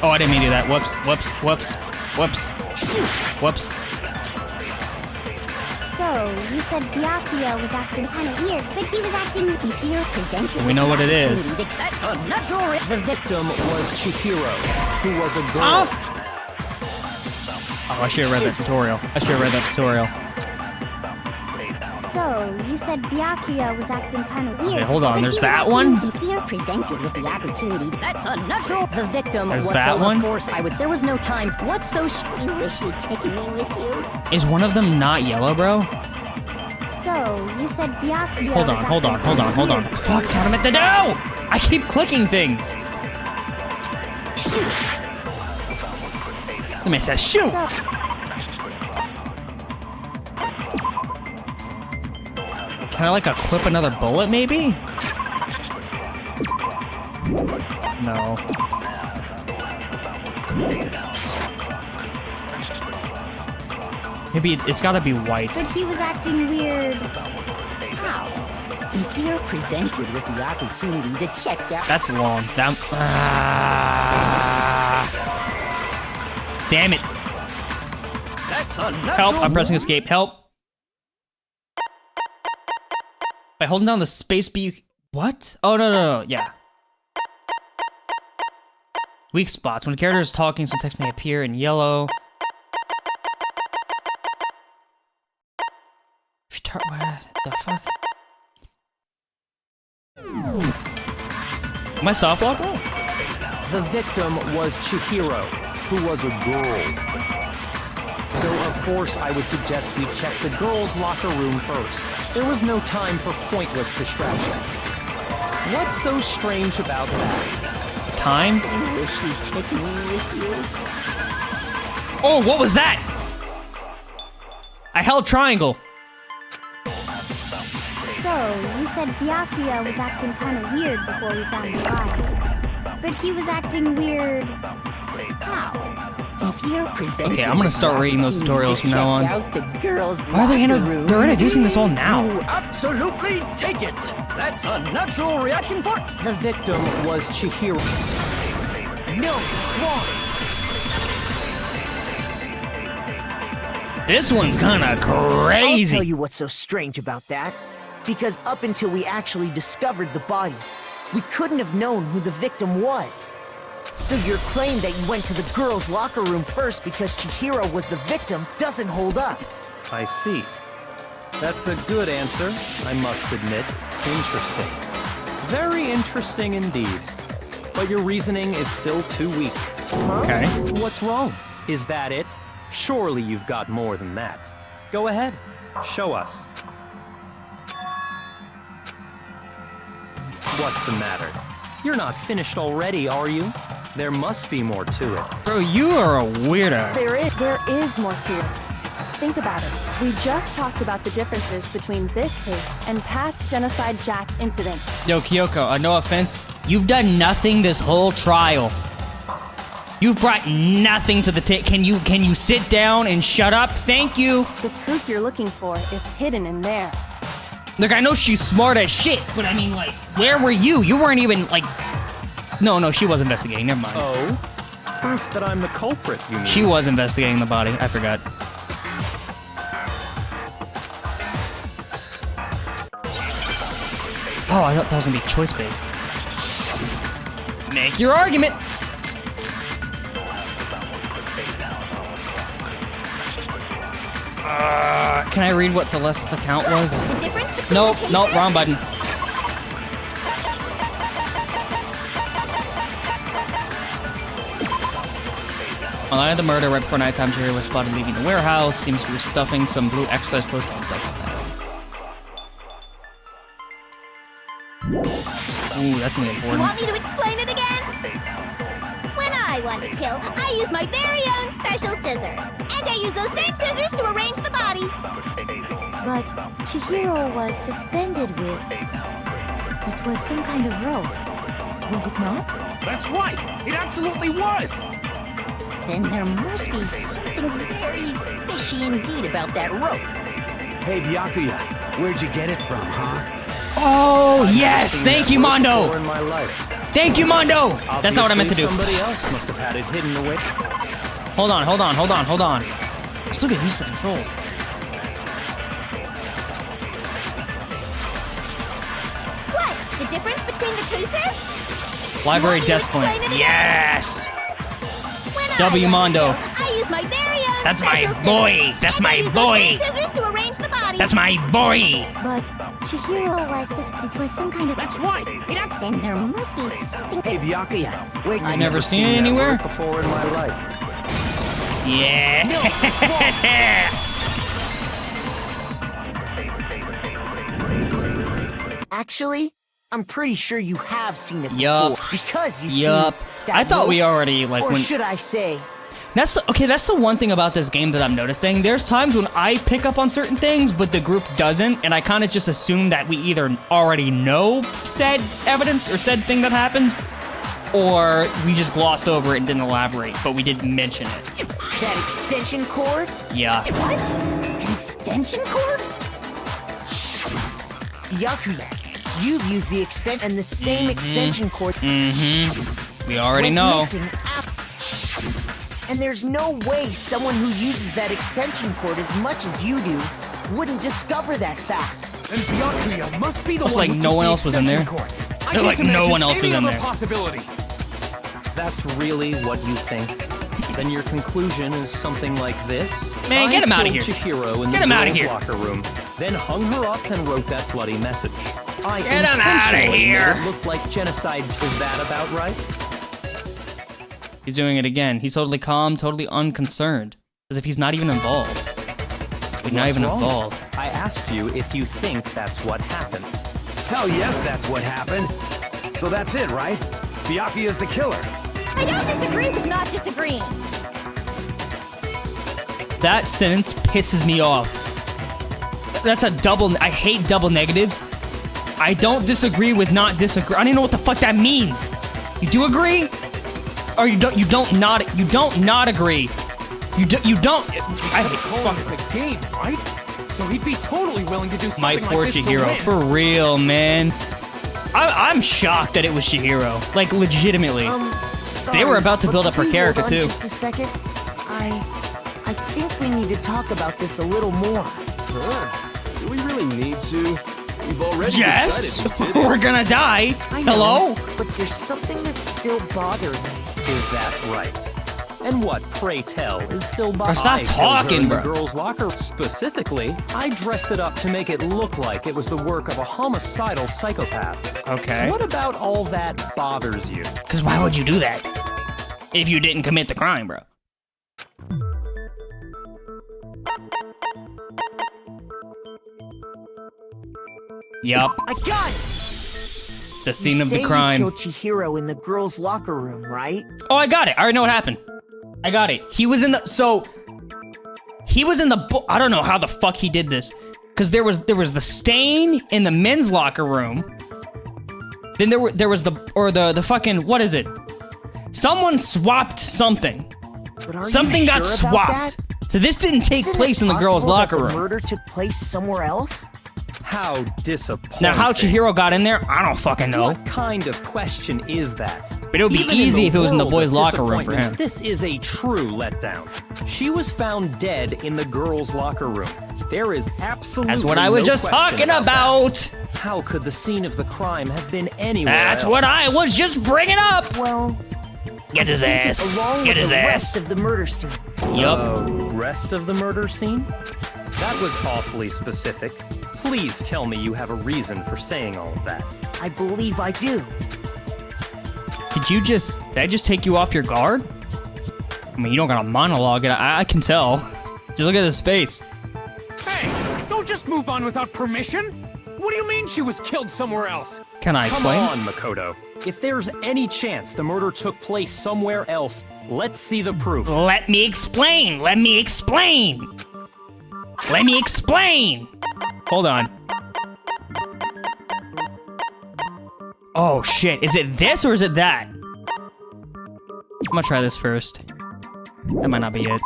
Oh, I didn't mean to do that. Whoops, whoops, whoops, whoops. Whoops. So, you said Byakuya was acting kind of weird, but he was acting... If you're presented We know what it is. that's unnatural. The victim was Chihiro, who was a girl. Oh, I should have read that tutorial. So, you said Byakuya was acting kind of weird. Okay, hold on. but There's he was that acting- one? If you're presented with the opportunity, that's unnatural. the victim There's was that so, one? of course, I would. There was no time. What's so strange? You wish you'd taken me with you. Is one of them not yellow, bro? So, you said Byakuya Hold was on, hold on, acting hold on, kind hold of on. weird. Fuck, it's what I meant to do! I keep clicking things! Shoot! Let me say shoot! So, Can I, like, equip another bullet, maybe? No. Maybe it's gotta be white. but he was acting weird. How? If you're presented with the opportunity to check out... That's long. Damn it. That's unnatural. Help, I'm pressing escape. Help. By holding down the space B... What? Oh, no. Yeah. Weak spots. When a character is talking, some text may appear in yellow. If you what the fuck? Am I soft walk? The victim was Chihiro, who was a girl. So, of course, I would suggest we check the girls' locker room first. There was no time for pointless distractions. What's so strange about that? Time? You wish you'd taken me with you. Oh, what was that? I held triangle. So, you said Byakuya was acting kind of weird before we found the body. But he was acting weird... How? If you're presented Okay, I'm gonna start reading those tutorials from now on. Check out the girls' Why are they locker room. they're introducing this all now? You absolutely take it. That's a natural reaction for... The victim was Chihiro. No, it's wrong. This one's kinda I'll tell crazy. you what's so strange about that. Because up until we actually discovered the body, we couldn't have known who the victim was. So your claim that you went to the girls' locker room first because Chihiro was the victim doesn't hold up. I see. That's a good answer, I must admit. Interesting. Very interesting indeed. But your reasoning is still too weak. Okay. What's wrong? Is that it? Surely you've got more than that. Go ahead. Show us. What's the matter? You're not finished already, are you? There must be more to it. Bro, you are a weirdo. There is more to it. Think about it. We just talked about the differences between this case and past Genocide Jack incidents. Yo, Kyoko, no offense. You've done nothing this whole trial. You've brought nothing to the Can you sit down and shut up? Thank you. The proof you're looking for is hidden in there. Look, I know she's smart as shit, but I mean, like, where were you? You weren't even, like... No, she was investigating. Never mind. Oh? Proof that I'm the culprit, you mean? She was investigating the body. I forgot. Oh, I thought that was gonna be choice-based. Make your argument! Can I read what Celeste's account was? The difference between Nope, the nope, wrong button. On the night of the murder, right before nighttime, Chihiro was spotted leaving the warehouse. Seems to be stuffing some blue exercise clothes. Ooh, that's gonna be You important. want me to explain it again? When I want to kill, I use my very own special scissors. And I use those same scissors to arrange the body. But Chihiro was suspended with... It was some kind of rope. Was it not? That's right! It absolutely was! Then there must be something very fishy indeed about that rope. Hey, Byakuya, where'd you get it from, huh? Oh, yes! Thank you, Mondo! In my life. Thank you, Mondo! That's not what I meant to do. Somebody else must have had it hidden away. Hold on. I still get used to the controls. What? The difference between the cases? Library Want me to desk explain plant. it again? Yes! When I W want to Mondo. kill, I use my very own That's my special boy. scissors. That's And my I use boy. those same scissors to arrange the body. That's my boy! But Chihiro was... It was some kind of... That's right! Then there must be something. Hey, Byakuya, where'd you I never seen it anywhere. Before in my life. Yeah! Actually, I'm pretty sure you have seen it Yup. before. Because you Yup. see that I thought we rope, already, like, or when... should I say, That's the one thing about this game that I'm noticing. There's times when I pick up on certain things, but the group doesn't, and I kind of just assume that we either already know said evidence or said thing that happened, or we just glossed over it and didn't elaborate, but we didn't mention it. that extension cord? Yeah. What? An extension cord? Byakuya, you use the and the same extension cord. We already went know. missing and there's no way someone who uses that extension cord as much as you do wouldn't discover that fact. And Byakuya must be the Looks one like who no took one the else was in there. extension cord. I They're like can't no imagine one else was any in other there. possibility. That's really what you think? Then your conclusion is something like this? Man, get him outta killed here. Chihiro in Get the him outta girls' here. locker room, then hung her up and wrote that bloody message. I Get him outta intentionally here. made it look like genocide. Is that about right? He's doing it again. He's totally calm, totally unconcerned. As if he's not even involved. He's not What's even wrong? involved. I asked you if you think that's what happened. Hell yes, that's what happened. So that's it, right? Byakuya's the killer. I don't disagree with not disagreeing. That sentence pisses me off. That's a double... I hate double negatives. I don't disagree with not disagree. I don't even know what the fuck that means. You do agree? Or you don't not agree. You don't... I hate... Calling this a game, right? So he'd be totally willing to do something My like poor this to Chihiro. win. For real, man. I'm shocked that it was Chihiro. Like, legitimately. Sorry, They were about to but build up could her we character, hold on too. Just a second. I think we need to talk about this a little more. Huh? Do we really need to? We've already Yes! decided we did it. We're gonna die! I know, Hello? but there's something that's still bothering me. Is that right? And what, pray tell, is still Bro, behind? stop talking, in bro. The girls' locker. Specifically, I dressed it up to make it look like it was the work of a homicidal psychopath. Okay. What about all that bothers you? Because why would you do that? If you didn't commit the crime, bro. Yup. I got it! The scene You of say the crime. You killed Chihiro in the girls' locker room, right? Oh, I got it. I already know what happened. I got it. He was in the... So... He was in the... I don't know how the fuck he did this. Because there was the stain in the men's locker room. Then there was the fucking... What is it? Someone swapped something. But are Something you got sure about swapped. that? So this didn't take Isn't it place in the girls' possible that locker the room. murder took place somewhere else? How disappointing. Now, how Chihiro got in there, I don't fucking know. What kind of question is that? But it would be Even easy in if it was in the world boys' of locker room for disappointments, him. This is a true letdown. She was found dead in the girls' locker room. There is absolutely That's what I was no just question talking about. that. How could the scene of the crime have been anywhere That's else? what I was just bringing up. Well, Get his ass. along Get with his the ass. rest of the murder scene. Yup. Rest of the murder scene? That was awfully specific. Please tell me you have a reason for saying all of that. I believe I do. Did I just take you off your guard? I mean, you don't got a monologue. I can tell. Just look at his face. Hey, don't just move on without permission. What do you mean she was killed somewhere else? Can I explain? Come on, Makoto. If there's any chance the murder took place somewhere else, let's see the proof. Let me explain. Let me explain. Let me explain. Hold on. Oh shit, is it this or is it that? I'm gonna try this first. That might not be it.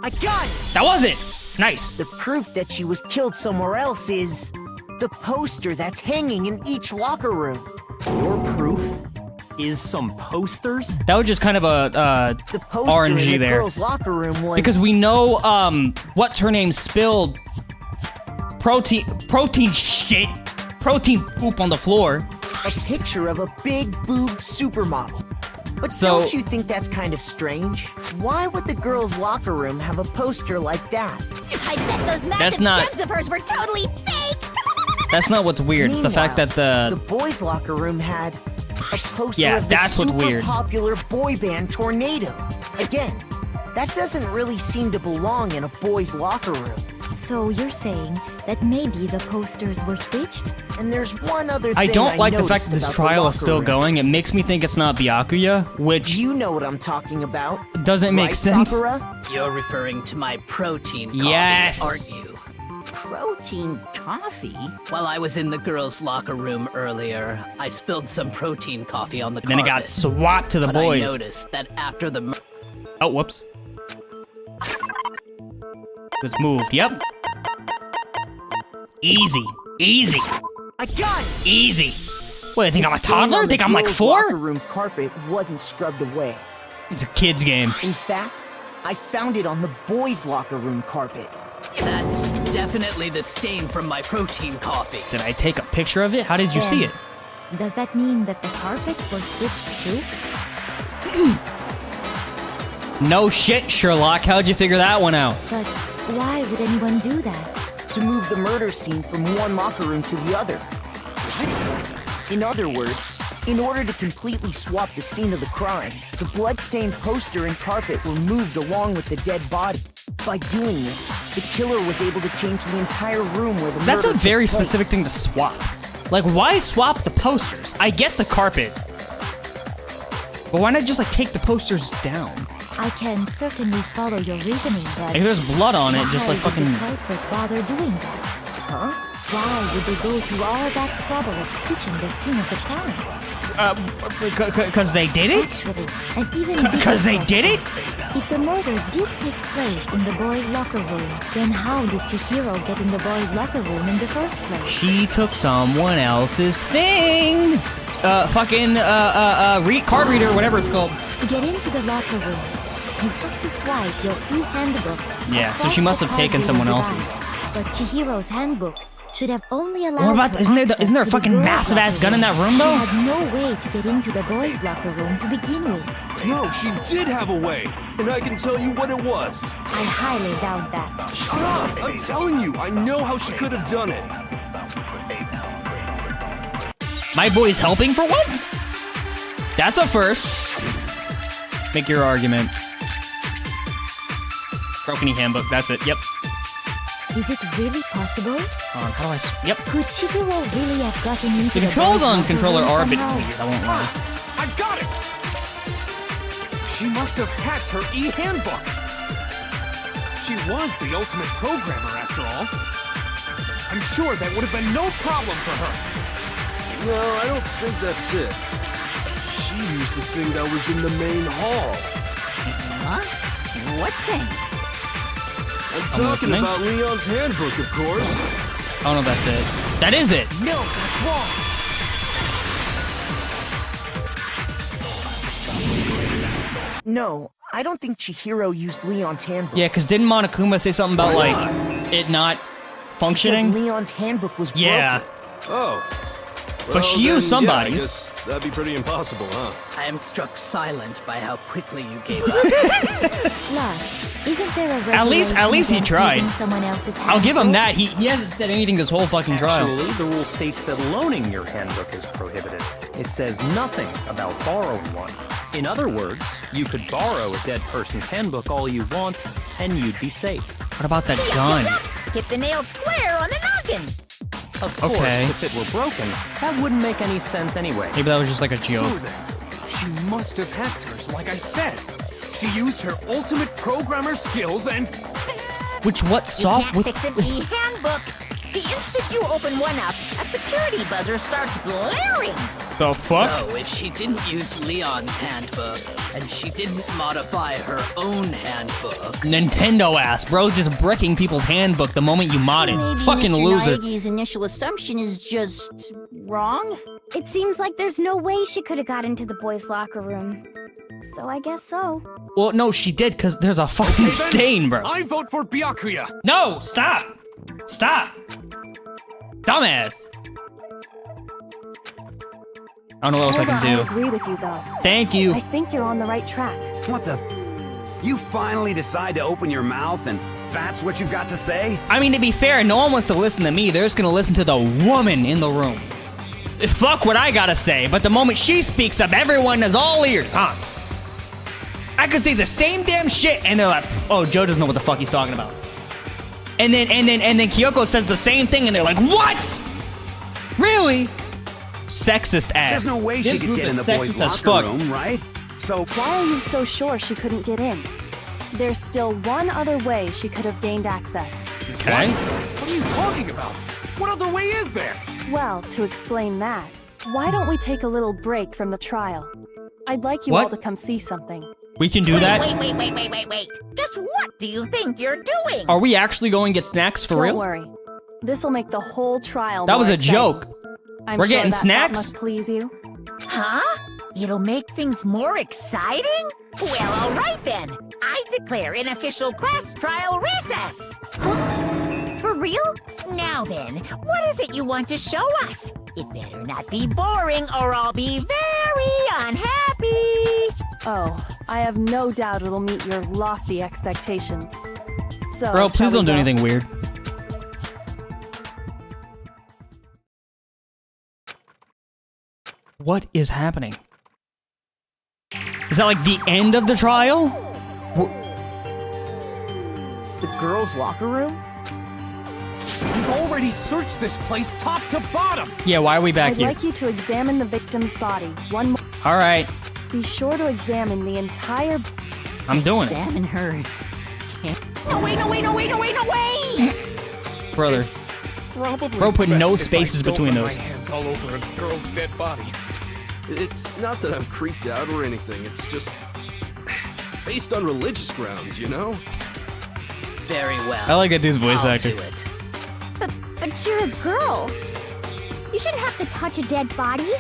I got it! That was it! Nice. The proof that she was killed somewhere else is the poster that's hanging in each locker room. Your proof is some posters? That was just kind of a The poster RNG in the there. girls' locker room was Because we know what's her name spilled protein poop on the floor. a picture of a big-boobed supermodel. But So- don't you think that's kind of strange? Why would the girls' locker room have a poster like that? I bet those massive That's not- jugs of hers were totally fake! That's not what's weird. It's the fact that the boys' locker room had a poster Yeah, of the that's what's super weird. popular boy band Tornado. Again, that doesn't really seem to belong in a boys' locker room. So you're saying that maybe the posters were switched? And there's one other thing I don't like the fact noticed that this about the trial is locker still room. going. It makes me think it's not Byakuya, which You know what I'm talking about. doesn't make right, sense. Sakura? You're referring to my protein coffee, Yes. aren't you? Protein coffee? While I was in the girls' locker room earlier, I spilled some protein coffee on the And then it got carpet. swapped to the But boys. I noticed that after the Oh, whoops. Let's move. Yep. Easy. Easy. I got it! Easy. What, they think I'm a The stain toddler? on the Think I'm like girls' 4? Locker room carpet wasn't scrubbed away. It's a kid's game. In fact, I found it on the boys' locker room carpet. That's definitely the stain from my protein coffee. Did I take a picture of it? How did you see it? Does that mean that the carpet was switched too? No shit, Sherlock. How'd you figure that one out? But why would anyone do that? To move the murder scene from one locker room to the other. What? In other words, in order to completely swap the scene of the crime, the bloodstained poster and carpet were moved along with the dead body. By doing this, the killer was able to change the entire room where the That's a murder very took place. specific thing to swap. Like, why swap the posters? I get the carpet. But why not just, like, take the posters down? I can certainly follow your reasoning, but... Like, there's blood on it, just why like would fucking... the culprit bother doing that? Huh? Why would they go to all that trouble of switching the scene of the crime? Because they did it? Actually, and even Because they bigger did it? question, if the murder did take place in the boys' locker room, then how did Chihiro get in the boys' locker room in the first place? She took someone else's thing. Card reader, whatever it's called. To get into the locker rooms, you have to swipe your e-handbook. Yeah, so across she must the have taken card someone reader else's. device. But Chihiro's handbook should have only allowed What about- her isn't there access a to the fucking girls' massive ass locker gun in that room, though? She had no way to get into the boys' locker room to begin with. No, she did have a way, and I can tell you what it was. I highly doubt that. Shut up! I'm telling you, I know how she could have done it. My boy's helping for once? That's a first. Make your argument. Broken e-handbook, that's it, yep. Is it really possible? How do I... Yep. Could Chihiro really have gotten into The controls boys' on locker controller room are a bit somehow? weird, I won't lie. I got it! She must have hacked her e-handbook. She was the ultimate programmer, after all. I'm sure that would have been no problem for her. No, I don't think that's it. She used the thing that was in the main hall. Huh? What thing? I'm talking listening. about Leon's handbook, of course. Oh no, that's it. That is it! No, that's wrong. No, I don't think Chihiro used Leon's handbook. Yeah, because didn't Monokuma say something about, like, it not Because functioning? Leon's handbook was Yeah. broken. Oh. But she Well, used then, yeah, I somebody's. guess that'd be pretty impossible, huh? I am struck silent by how quickly you gave up. Plus, isn't there a At least he regulation against tried. using someone else's I'll give him handbook? that. He hasn't said anything this whole fucking trial. Actually, the rule states that loaning your handbook is prohibited. It says nothing about borrowing one. In other words, you could borrow a dead person's handbook all you want, and you'd be safe. What about the gun? Hit the nail square on the noggin. Of course, Okay. if it were broken, that wouldn't make any sense anyway. Maybe that was just like a So joke. then, she must have hacked hers, like I said. She used her ultimate programmer skills and... Which what You soft? can't fix an e-handbook. The instant you open one up, a security buzzer starts blaring. The fuck? So, if she didn't use Leon's handbook, and she didn't modify her own handbook... Nintendo ass, bro's just bricking people's handbook the moment you mod it. Maybe Fucking Mr. loser. Naigi's initial assumption is just wrong. It seems like there's no way she could have got into the boys' locker room. So I guess so. Well, no, she did, because there's a fucking stain, bro. I vote for Byakuya. No, stop! Stop! Dumbass! I don't know what else I can I do. agree with you, though. Thank you. I think you're on the right track. What the? You finally decide to open your mouth and that's what you've got to say? I mean, to be fair, no one wants to listen to me. They're just gonna listen to the woman in the room. Fuck what I gotta say, but the moment she speaks up, everyone is all ears, huh? I could say the same damn shit, and they're like, "Oh, Joe doesn't know what the fuck he's talking about." And then Kyoko says the same thing, and they're like, "What? Really?" Sexist ass. There's no way she This could group get in is the boys' sexist as locker fuck. room, right? So Why are you so sure she couldn't get in? There's still one other way she could have gained access. Okay. What are you talking about? What other way is there? Well, to explain that, why don't we take a little break from the trial? I'd like you What? all to come see something. We can do that. Wait. Just what do you think you're doing? Are we actually going to get snacks for Don't real? worry. This'll make the whole trial That more was a exciting. joke. I'm We're sure getting that thought snacks? must please you. Huh? It'll make things more exciting? Well, all right then. I declare an official class trial recess. For real? Now then, what is it you want to show us? It better not be boring or I'll be very unhappy. Oh, I have no doubt it'll meet your lofty expectations. So, Bro, please shall don't we do go? anything weird. What is happening? Is that like the end of the trial? The girls' locker room? We've already searched this place top to bottom. Yeah, why are we back I'd here? like you to examine the victim's body. One more. All right, Be sure to examine the entire. I'm doing it. Examine her. No way! Brother. Probably Bro, put best no if I spaces don't between run those. My hands all over a girl's dead body. It's not that I'm creeped out or anything, it's just based on religious grounds, you know? Very well. I like that dude's voice I'll actor. do it. But you're a girl. You shouldn't have to touch a dead body.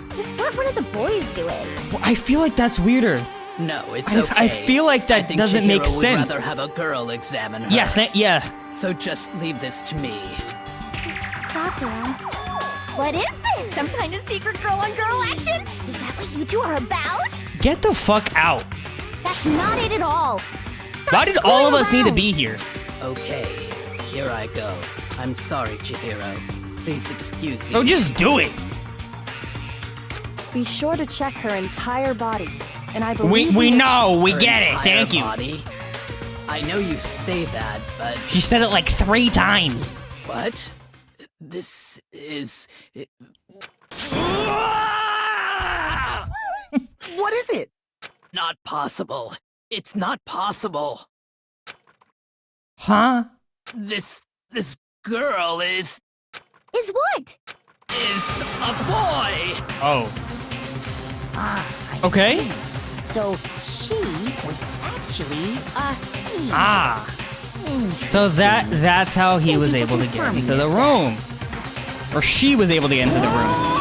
Just let one of the boys do it. Well, I feel like that's weirder. No, it's I okay. feel like that I think doesn't make Chihiro would sense. rather have a girl examine her. Yeah. So just leave this to me. Sakura. What is this? Some kind of secret girl-on-girl action? Is that what you two are about? Get the fuck out. That's not it at all. Stop Why did all of screwing us need to around. be here? Okay, here I go. I'm sorry, Chihiro. Please excuse me. Bro, just do it. Be sure to check her entire body. And I believe We know, we Her get it. entire Thank you. Body? I know you say that, but She said it like 3 times. what? This is. What is it? Not possible. It's not possible. Huh? This girl is Is what? a boy. Oh. I Okay. see. So she was actually a he. Ah. So that's how he was able to get into the room. Or she was able to get into the room.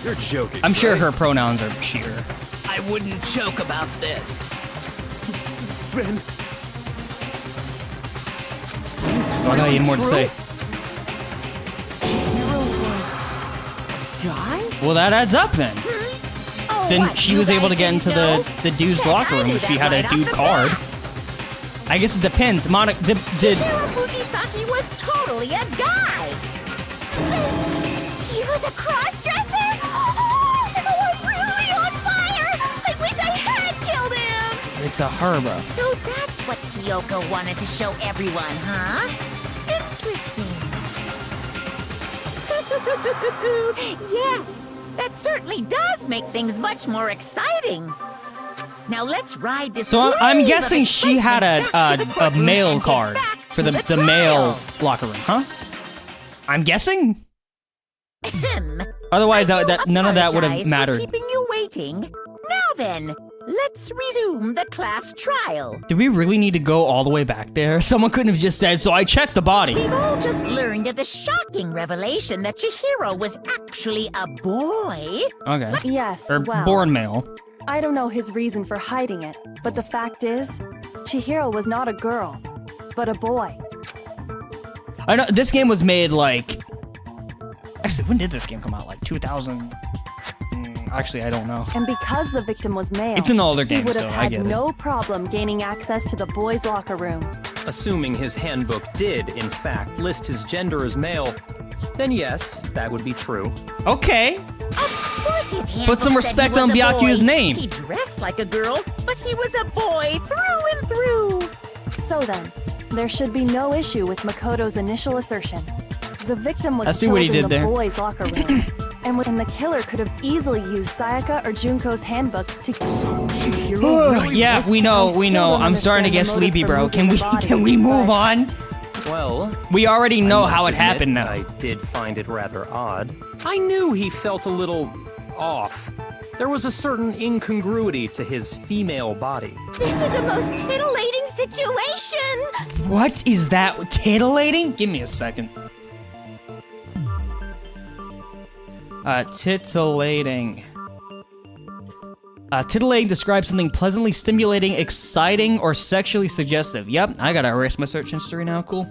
You're joking. I'm sure right? her pronouns are she, her. I wouldn't joke about this. Ben, Oh, I thought you had more to say. Hero was a guy? Well, that adds up then. Oh, Then what, she you was able guys to get didn't into know? the dude's Heck, locker I room knew if she that had a right off dude the card. bat. I guess it depends. Monica, did Hiro Fujisaki was totally a guy. He was a cross-dresser? Oh, I really ought to her, bro. So that's what Kyoko wanted to show everyone, huh? Interesting. Yes, that certainly does make things much more exciting. Now let's ride this. So I'm wave of guessing she had excitement back to the a courtroom mail and get card back for to the male locker room, huh? I'm guessing. trial. Otherwise, I do none of that would have apologize for mattered. keeping you waiting. Now then, let's resume the class trial. Do we really need to go all the way back there? Someone couldn't have just said, so I checked the body. We've all just learned of the shocking revelation that Chihiro was actually a boy. Okay. Yes, Or well, born male. I don't know his reason for hiding it, but the fact is, Chihiro was not a girl, but a boy. I know this game was made like. Actually, when did this game come out? Like 2000. Actually, I don't know. And because the victim was male, It's an older he game, would so have I had get it. no problem gaining access to the boys' locker room. Assuming his handbook did, in fact, list his gender as male, then yes, that would be true. Okay. Of course his handbook Put some said respect he was on a Byakuya's boy. name. He dressed like a girl, but he was a boy through and through. So then, there should be no issue with Makoto's initial assertion. The victim was I see killed what he in did the there. boys' locker room, and the killer could have easily used Sayaka or Junko's handbook to. Yeah, we know. I'm starting to get sleepy, bro. Can we move on? Well, We already know I how must it happened admit, now. I did find it rather odd. I knew he felt a little off. There was a certain incongruity to his female body. This is the most titillating situation! What is that? Titillating? Give me a second. Titillating. Titillating describes something pleasantly stimulating, exciting, or sexually suggestive. Yep, I gotta erase my search history now. Cool.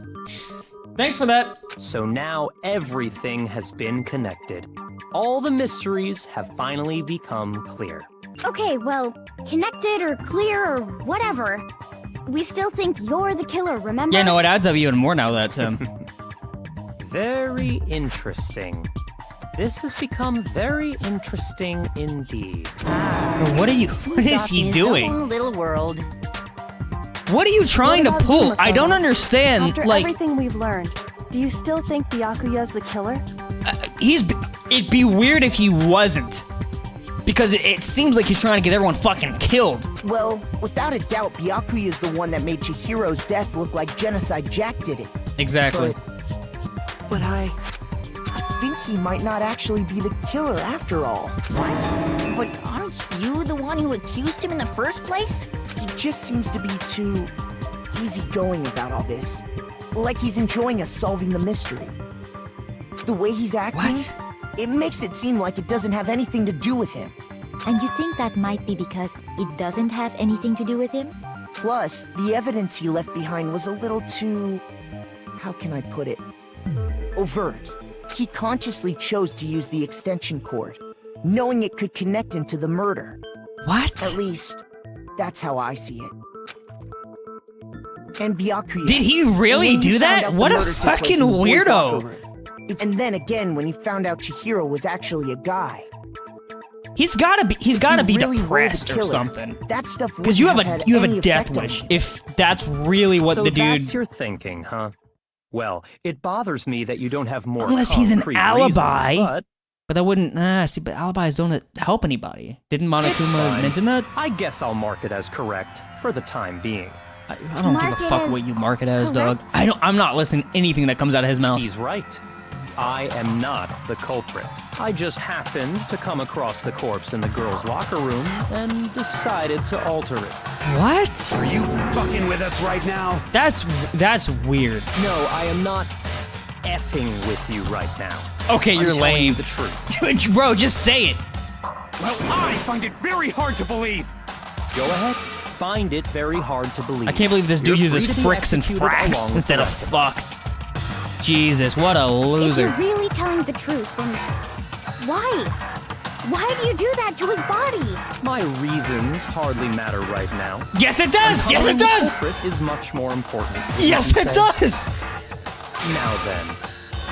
Thanks for that. So now everything has been connected. All the mysteries have finally become clear. Okay, well, connected or clear or whatever. We still think you're the killer, remember? Yeah, no, it adds up even more now that, Very interesting. This has become very interesting indeed. What is he In his doing? own little world. What are you trying to What about pull? you, I don't Makoto? understand. After Like, everything we've learned, do you still think Byakuya's the killer? it'd be weird if he wasn't. Because it seems like he's trying to get everyone fucking killed. Well, without a doubt, Byakuya is the one that made Chihiro's death look like Genocide Jack did it. Exactly. But I think he might not actually be the killer after all. What? But aren't you the one who accused him in the first place? He just seems to be too easygoing about all this. Like he's enjoying us solving the mystery. The way he's acting, What? it makes it seem like it doesn't have anything to do with him. And you think that might be because it doesn't have anything to do with him? Plus, the evidence he left behind was a little too... how can I put it? Overt. He consciously chose to use the extension cord, knowing it could connect him to the murder. What? At least, that's how I see it. And Byakuya... Did he really when he do found that? out the What a murder took place fucking in the boys' locker weirdo. room. And then again, when he found out Chihiro was actually a guy. He's gotta be really were depressed the or killer, something. That stuff Because you have wouldn't a had any death effect on wish. him. If that's really what So the dude. that's your thinking, huh? Well, it bothers me that you don't have more Unless he's an concrete alibi. reasons, But that wouldn't. See, but alibis don't help anybody. Didn't but it's Monokuma fine. mention that? I guess I'll mark it as correct for the time being. I don't Mark give a it fuck as what you mark it as, dog. correct. I'm not listening to anything that comes out of his mouth. He's right. I am not the culprit. I just happened to come across the corpse in the girls' locker room and decided to alter it. What? Are you fucking with us right now? That's weird. No, I am not effing with you right now. Okay, I'm you're telling lame. you the truth. Bro, just say it. Well, I find it very hard to believe. Go ahead. Find it very hard to believe. I can't believe this dude You're uses free to be fricks and executed along fracks with instead the of rest of us. fucks. Jesus, what a If loser. you're really telling the truth, then why? Why do you do that to his body? My reasons hardly matter right now. Yes, it does. Yes, it Uncovering does. the culprit is much more important. Wouldn't Yes, you it say? does. Now then,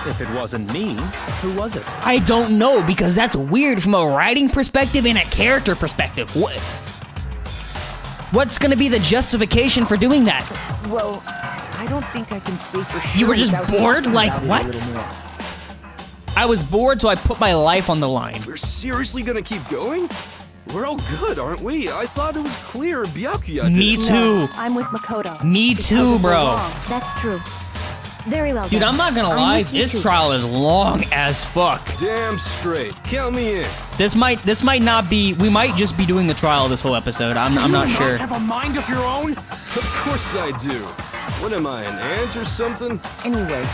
if it wasn't me, who was it? I don't know because that's weird from a writing perspective and a character perspective. What? What's gonna be the justification for doing that? Well, I don't think I can say for sure. You were just without bored? talking Like, about it a what? little more. I was bored, so I put my life on the line. We're seriously gonna keep going? We're all good, aren't we? I thought it was clear Byakuya did Me it. too. I'm with Makoto. Me Because too, if we're bro. wrong, That's true. Very well Dude, done. I'm not gonna I'm lie, with you this too. trial is long as fuck. Damn straight. Count me in. This might not be, we might just be doing the trial this whole episode. I'm not sure. Have a mind of your own? Of course I do. What am I, an ant or something? Anyway,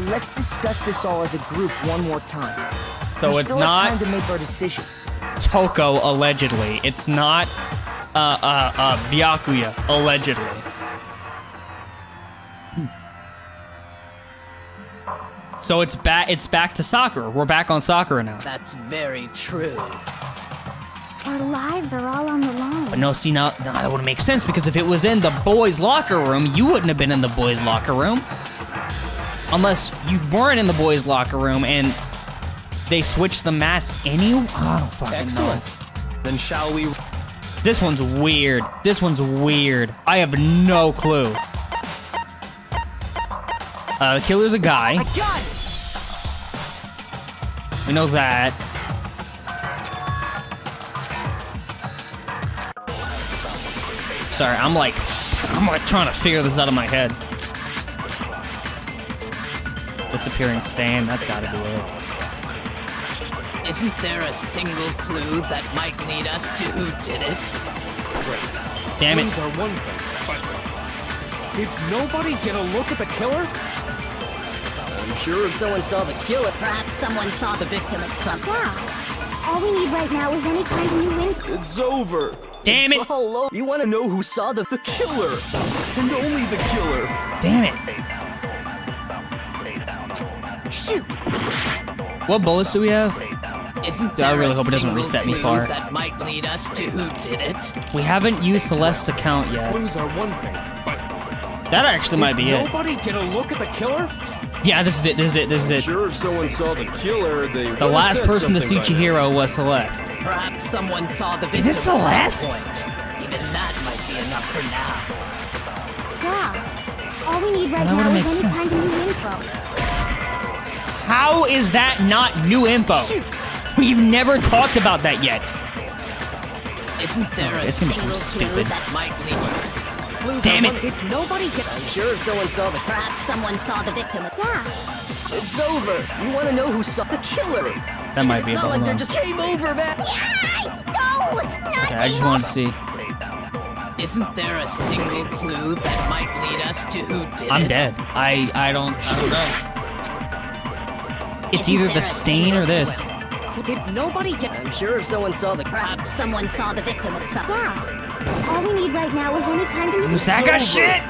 let's discuss this all as a group one more time. So We it's still have not time to make our decision. Toko, allegedly. It's not, Byakuya, allegedly. So it's back to Sakura. We're back on Sakura now. That's very true. Our lives are all on the line. But no, see, now that wouldn't make sense, because if it was in the boys' locker room, you wouldn't have been in the boys' locker room. Unless you weren't in the boys' locker room and they switched the mats anyway. I don't fucking Excellent. Then shall we... know. This one's weird. This one's weird. I have no clue. The killer's a guy. I got it! We know that. Sorry, I'm like trying to figure this out in my head. Disappearing stain, that's gotta be it. Isn't there a single clue that might lead us to who did it? Damn it. Clues are one thing, but did nobody get a look at the killer? I'm sure if someone saw the killer. Perhaps someone saw the victim at some point. Yeah. All we need right now is any kind of new info. It's over. Damn it. It's all over. You want to know who saw the killer? And only the killer. Damn it. Shoot! What bullets do we have? Isn't Dude, I there really a hope it doesn't single reset me clue far. that might lead us to who did it? We haven't used Celeste to count yet. Clues are one thing, but That actually might be it. nobody get a look at the killer? Yeah, this is it. This is it. This is it. Sure, if someone saw the killer, they The last person to see Chihiro was Celeste. Perhaps someone saw the victim Is it Celeste? at some point. Even that might be enough for now. Yeah. All we need right That now wouldn't is make any sense. kind of new info. How is that not new info? We've never talked about that yet. Isn't there a It's gonna be so single clue stupid. that might lead? Damn it. Did nobody get? I'm sure if someone saw the Perhaps someone saw the victim at Yeah. It's over. You want to know who saw the killer? That might be it. Hold on. came over, man. No! Not Okay, I just wanted to see. Isn't there a single clue that might lead us to who did it? I'm dead. I don't know. It's Isn't either there the a stain or single this. Did nobody get? I'm sure if someone saw the Perhaps someone saw the victim at some Yeah. All we need right now is any kind of new Musaka shit!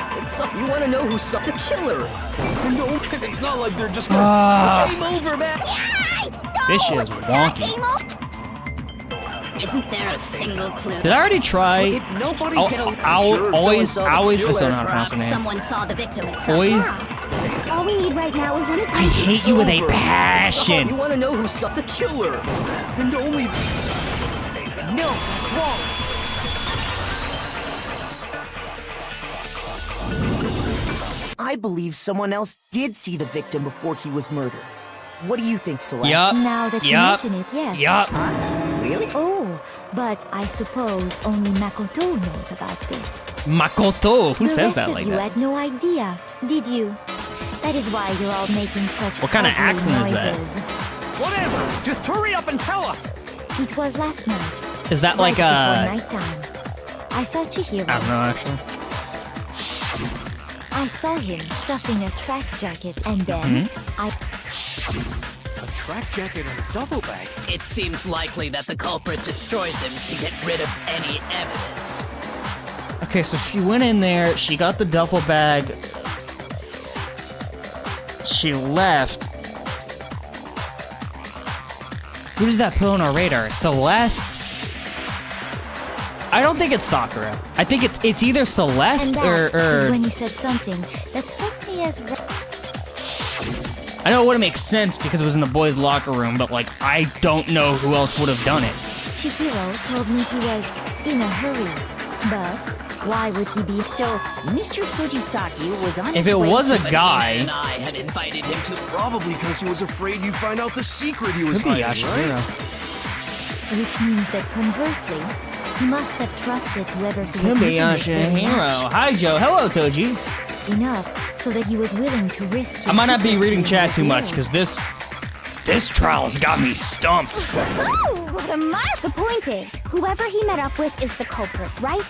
You want to know who saw the killer? No, it's not like they're just Ah. came over, man. This shit is wonky. Isn't there a single clue? Did I already try? Did nobody Oh, get a? always, I still don't know how to pronounce Perhaps her name. someone saw the victim at some Always. All we need right now is any I kind of hate you with a You passion. want to know who saw the killer? And only. No, it's wrong. I believe someone else did see the victim before he was murdered. What do you think, Celeste? Yup. Now that you Yup. mention it, yes. Yup. Really? Oh, but I suppose only Makoto knows about this. Makoto. Who The says rest that of like you that? had no idea, did you? That is why you're all making such What kind of ugly accent is that? noises. Whatever! Just hurry up and tell us! It was last night. Is that like right a? before nighttime. I saw Chihiro. I don't know actually. I saw him stuffing a track jacket, and then Mm-hmm. I A track jacket and a duffel bag. It seems likely that the culprit destroyed them to get rid of any evidence. Okay, so she went in there. She got the duffel bag. She left. Who does that put on our radar? Celeste? I don't think it's Sakura. I think it's either and Celeste that or is when he said something that struck me as I know it wouldn't make sense because it was in the boys' locker room, but like I don't know who else would have done it. Chihiro told me he was in a hurry, but Why would he be So, Mr. Fujisaki was on If his it way was a to- guy, And I had invited him to. Probably because he was afraid you'd find out the secret he was could be hiding, Yashihiro. right? which means that conversely, he must have trusted whoever he Could was be meeting with very Yashihiro. much. Hi, Joe. Hello, Toji. Enough so that he was willing to risk his I might not be secret reading being chat too much revealed. because this trial's got me stumped. Oh, what a mark! The point is, whoever he met up with is the culprit, right?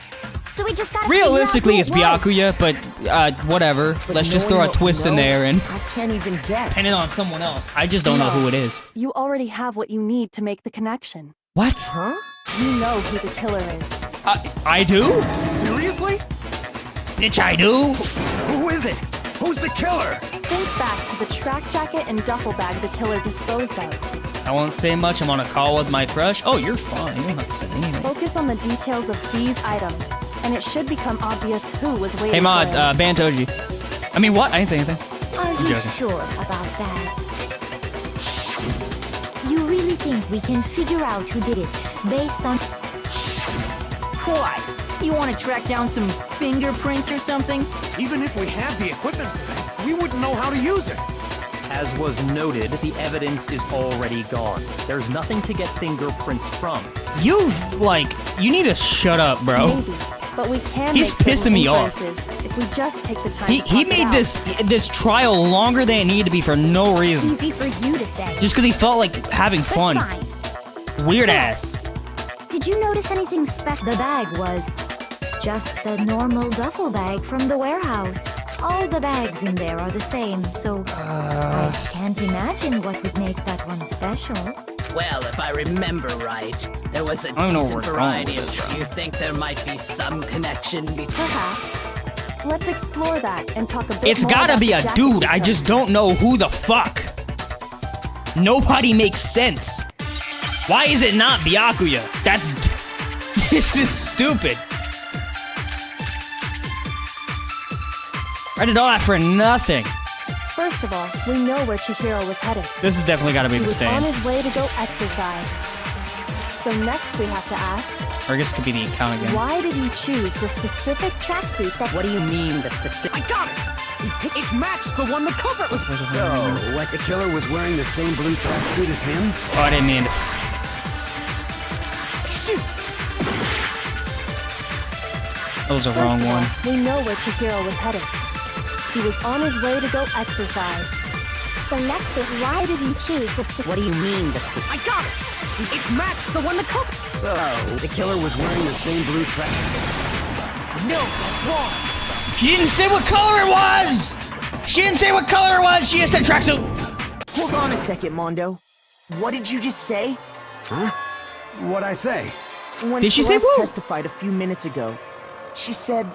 So we just gotta Realistically, it's figure out who it was. Byakuya, but whatever. But Let's just knowing throw a what we twist in know, there and I can't even guess. pin it on someone else. I just don't know who it is. You already have what you need to make the connection. What? Huh? You know who the killer is. I do? Seriously? Bitch, I do? Who is it? Who's the killer? Think back to the track jacket and duffel bag the killer disposed of. I won't say much. I'm on a call with my crush. Oh, you're fine. You don't have to say anything. Focus on the details of these items, and it should become obvious who was waiting Hey, mods, for him. ban Toji. I mean, what? I didn't say anything. Are you joking. sure about that? You really think we can figure out who did it based on... Why? You want to track down some fingerprints or something? Even if we had the equipment for that, we wouldn't know how to use it. As was noted, the evidence is already gone. There's nothing to get fingerprints from. You need to shut up, bro. Maybe, but we can He's make certain pissing me off. inferences if we just take the time He to talk it made out. this trial longer than it needed to be for no reason. Easy for you to say. Just because he felt like having But fun. fine. Weird ass. Did you notice anything special? The bag was just a normal duffel bag from the warehouse. All the bags in there are the same, so I can't imagine what would make that one special. Well, if I remember right, there was a I don't know where decent we're variety going of. with this, Do you think there might be some connection between? Perhaps. Let's explore that and talk a bit It's more gotta about be the a jacket dude. we I took. just don't know who the fuck. Nobody makes sense. Why is it not Byakuya? This is stupid. I did all that for nothing. First of all, we know where Chihiro was headed. This has definitely got to be He the was on stain. his way to go exercise. So next we have to ask, Or I guess it could be the account again. why did he choose the specific tracksuit that... What do you mean the specific? I got it! It matched the one the culprit was. So, like the killer was wearing the same blue tracksuit as him? Oh, I didn't mean to. Shoot! That was a First wrong of all, one. we know where Chihiro was headed. He was on his way to go exercise. So next is why did he choose the What do you mean, the I got it! It matched the one the culprit. So, the killer was wearing the same blue tracksuit. No, that's wrong. She didn't say what color it was! She didn't say what color it was! She just said tracksuit! Hold on a second, Mondo. What did you just say? Huh? What'd I say? When Did she say Celeste woo? testified a few minutes ago, she said,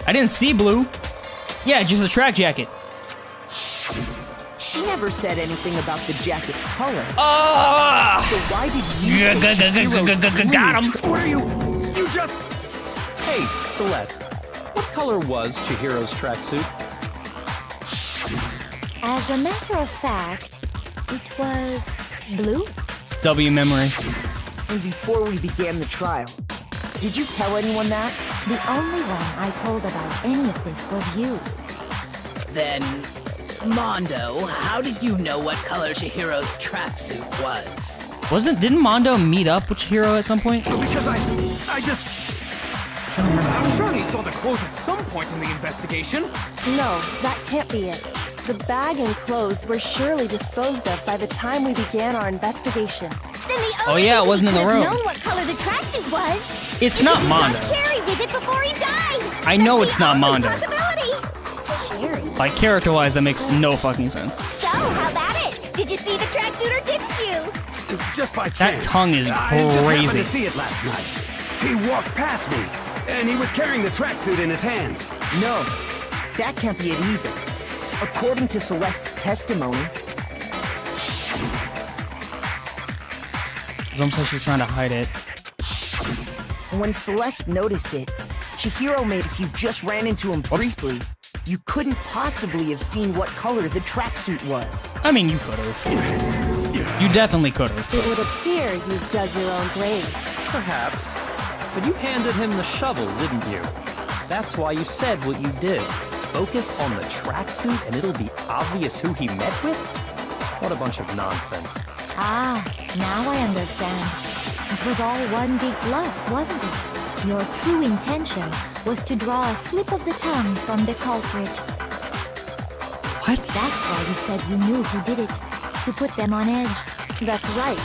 I didn't see blue. Yeah, just a track jacket. she never said anything about the jacket's color. Ah! So why did you say Chihiro's Got him! What are you? You just. Hey, Celeste, what color was Chihiro's tracksuit? As a matter of fact, it was blue. W memory. And before we began the trial, did you tell anyone that? The only one I told about any of this was you. Then, Mondo, how did you know what color Chihiro's tracksuit was? Didn't Mondo meet up with Chihiro at some point? Because I just. I'm sure he saw the clothes at some point in the investigation. No, that can't be it. The bag and clothes were surely disposed of by the time we began our investigation. Then the Oh, only yeah, it reason wasn't he in the could have room. known what color the tracksuit was. It's not He Mondo. saw Cherry with it before he died. I know That's it's the not only Mondo. Possibility. Cherry. Like, character-wise, that makes no fucking sense. So, how about it? Did you see the tracksuit or didn't you? Just by chance. That tongue is I just happened crazy. to see it last night. He walked past me, and he was carrying the tracksuit in his hands. No, that can't be it either. According to Celeste's testimony, It's almost like she's trying to hide it. when Celeste noticed it, Chihiro made if you just ran into him briefly, you couldn't possibly have seen what color the tracksuit was. I mean, you could have. You definitely could have. It would appear you've dug your own grave. Perhaps. But you handed him the shovel, didn't you? That's why you said what you did. Focus on the tracksuit and it'll be obvious who he met with? What a bunch of nonsense. Ah, now I understand. It was all one big bluff, wasn't it? Your true intention was to draw a slip of the tongue from the culprit. What? That's why you said you knew who did it, to put them on edge. That's right.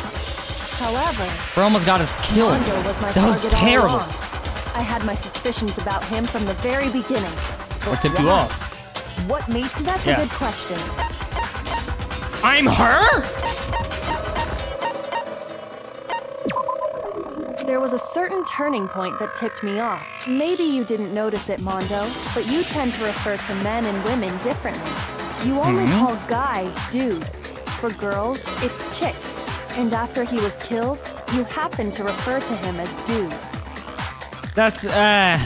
However, Bro almost got us killed. Mondo was my That was target all terrible. along. I had my suspicions about him from the very beginning. What tipped you off? What made That's Yeah. a good question. I'm her? There was a certain turning point that tipped me off. Maybe you didn't notice it, Mondo, but you tend to refer to men and women differently. You only call guys dude. For girls, it's chick. And after he was killed, you happen to refer to him as dude. That's, I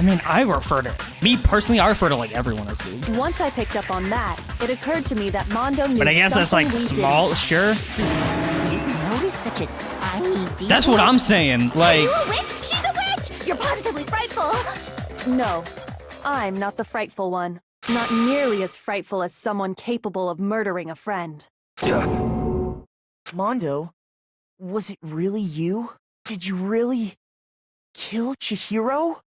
mean, I refer to... Me, personally, I refer to, like, everyone as dude. Once I picked up on that, it occurred to me that Mondo knew But I guess that's, like, something we small, sure. You notice such a tiny detail? That's what I'm saying, Are like... you a witch? She's a witch! You're positively frightful! didn't. No, I'm not the frightful one. Not nearly as frightful as someone capable of murdering a friend. Mondo, was it really you? Did you really kill Chihiro?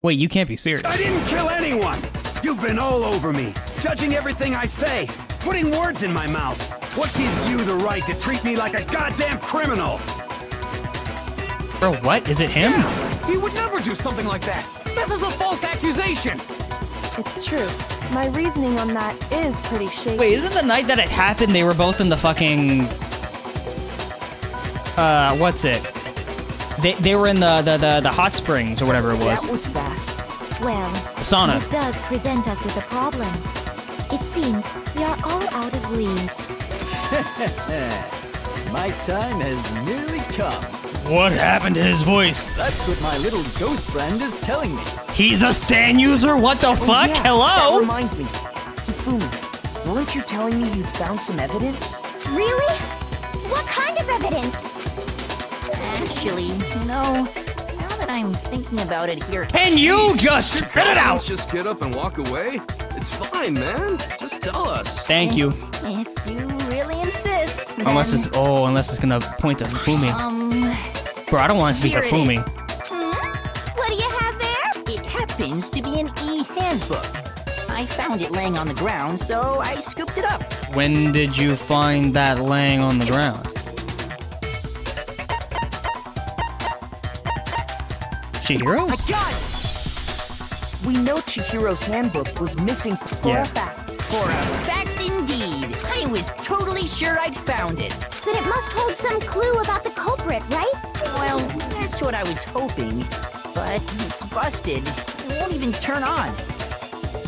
Wait, you can't be serious. I didn't kill anyone! You've been all over me, judging everything I say, putting words in my mouth. What gives you the right to treat me like a goddamn criminal? Bro, what? Is it him? He would never do something like that. This is a false accusation. It's true. My reasoning on that is pretty shaky. Wait, isn't the night that it happened, they were both in the fucking... what's it? They were in the hot springs or whatever it was. That was fast. Well, The sauna. this does present us with a problem. It seems we are all out of leads. My time has nearly come. What happened to his voice? That's what my little ghost friend is telling me. He's a Stan user? What the fuck? Yeah, Hello? That reminds me. Hifumi, weren't you telling me you'd found some evidence? Really? What kind of evidence? Actually, no. Now that I'm thinking about it here... Can you just spit it out? Let's just get up and walk away. It's fine, man. Just tell us. Thank you. If you really insist, then... Unless it's gonna point to Hifumi. Bro, I don't want it to be Here it Hifumi. What do you have there? It happens to be an e-handbook. I found it laying on the ground, so I scooped it up. When did you find that laying on the ground? Chihiro's? I got it! We know Chihiro's handbook was missing for Yeah. a fact. For a fact indeed. I was totally sure I'd found it. Then it must hold some clue about the culprit, right? Well, that's what I was hoping. But it's busted. It won't even turn on.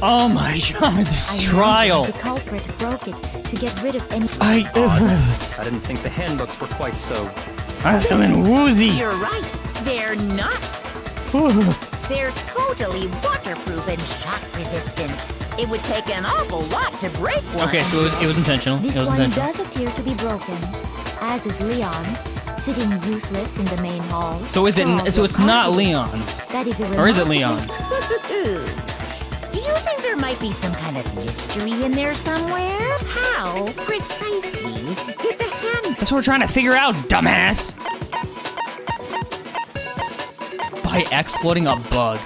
Oh my god, this I trial. imagine the culprit broke it to get rid of any... I didn't think the handbooks were quite so... I'm feeling woozy. You're right. They're not. They're totally waterproof and shock resistant. It would take an awful lot to break one. Okay, so it was intentional. This It was one intentional. does appear to be broken, as is Leon's, sitting useless in the main hall. So is it? For all So your it's not confidence. Leon's, That is a or is it remarkable- Leon's? Do you think there might be some kind of mystery in there somewhere? How precisely did the hand... That's what we're trying to figure out, dumbass. By exploiting a bug.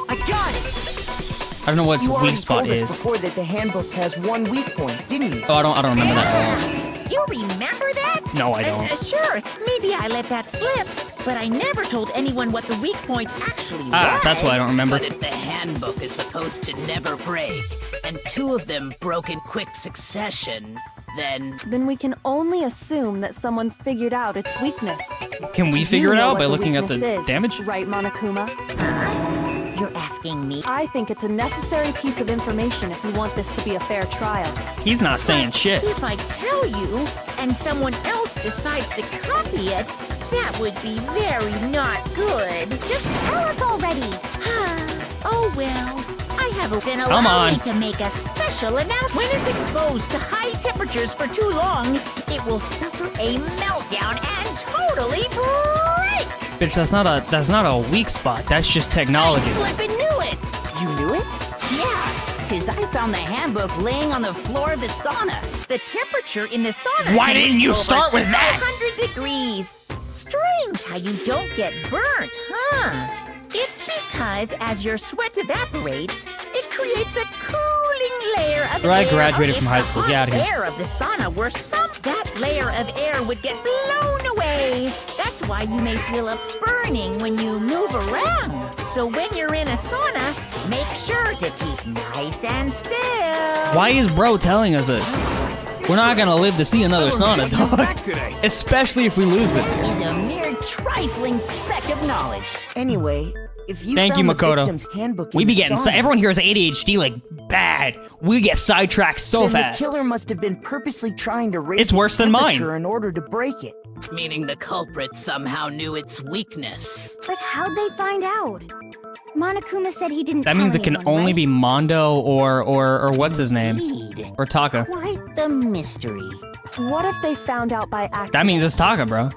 I got it! I don't know what its You already weak spot told us is. before that the handbook has one weak point, didn't you? Oh, I don't remember that at all. You remember that? No, I don't. Sure, maybe I let that slip, but I never told anyone what the weak point actually was. Ah, that's why I don't remember. But if the handbook is supposed to never break, and two of them broke in quick succession, then we can only assume that someone's figured out its weakness. Can we You figure it know out what by the looking at weakness the is, damage? Right, Monokuma? You're asking me? I think it's a necessary piece of information if you want this to be a fair trial. He's not saying shit. If I tell you, and someone else decides to copy it, that would be very not good. Just tell us already! Oh well, I Havoc, then Come allow on. me to make a special announcement. When it's exposed to high temperatures for too long, it will suffer a meltdown and totally break. Bitch, that's not a weak spot. That's just technology. Flippin' knew it. You knew it? Yeah, because I found the handbook laying on the floor of the sauna. The temperature in the sauna. Why can didn't reach you over start with that? 500 degrees. Strange how you don't get burnt, huh? It's because as your sweat evaporates, it creates a cooling layer of Bro, I air. graduated If from high the school. hot Get outta here. air of the sauna were that layer of air would get blown away. That's why you may feel a burning when you move around. So when you're in a sauna, make sure to keep nice and still. Why is bro telling us this? We're not gonna live to see another sauna, dog. Especially if we lose this. Is a mere trifling speck of knowledge. Anyway, if you Thank you, found the Makoto. victim's handbook in We be the getting sauna, everyone here has ADHD like bad. We get sidetracked so then fast. the killer must have been purposely trying to raise It's worse its than mine. temperature in order to break it. Meaning the culprit somehow knew its weakness. But how'd they find out? Monokuma said he didn't That tell means it can anyone, only right? be Mondo or what's his name? Indeed. Or Taka. Quite the mystery. What if they found out by accident? That means it's Taka, bro.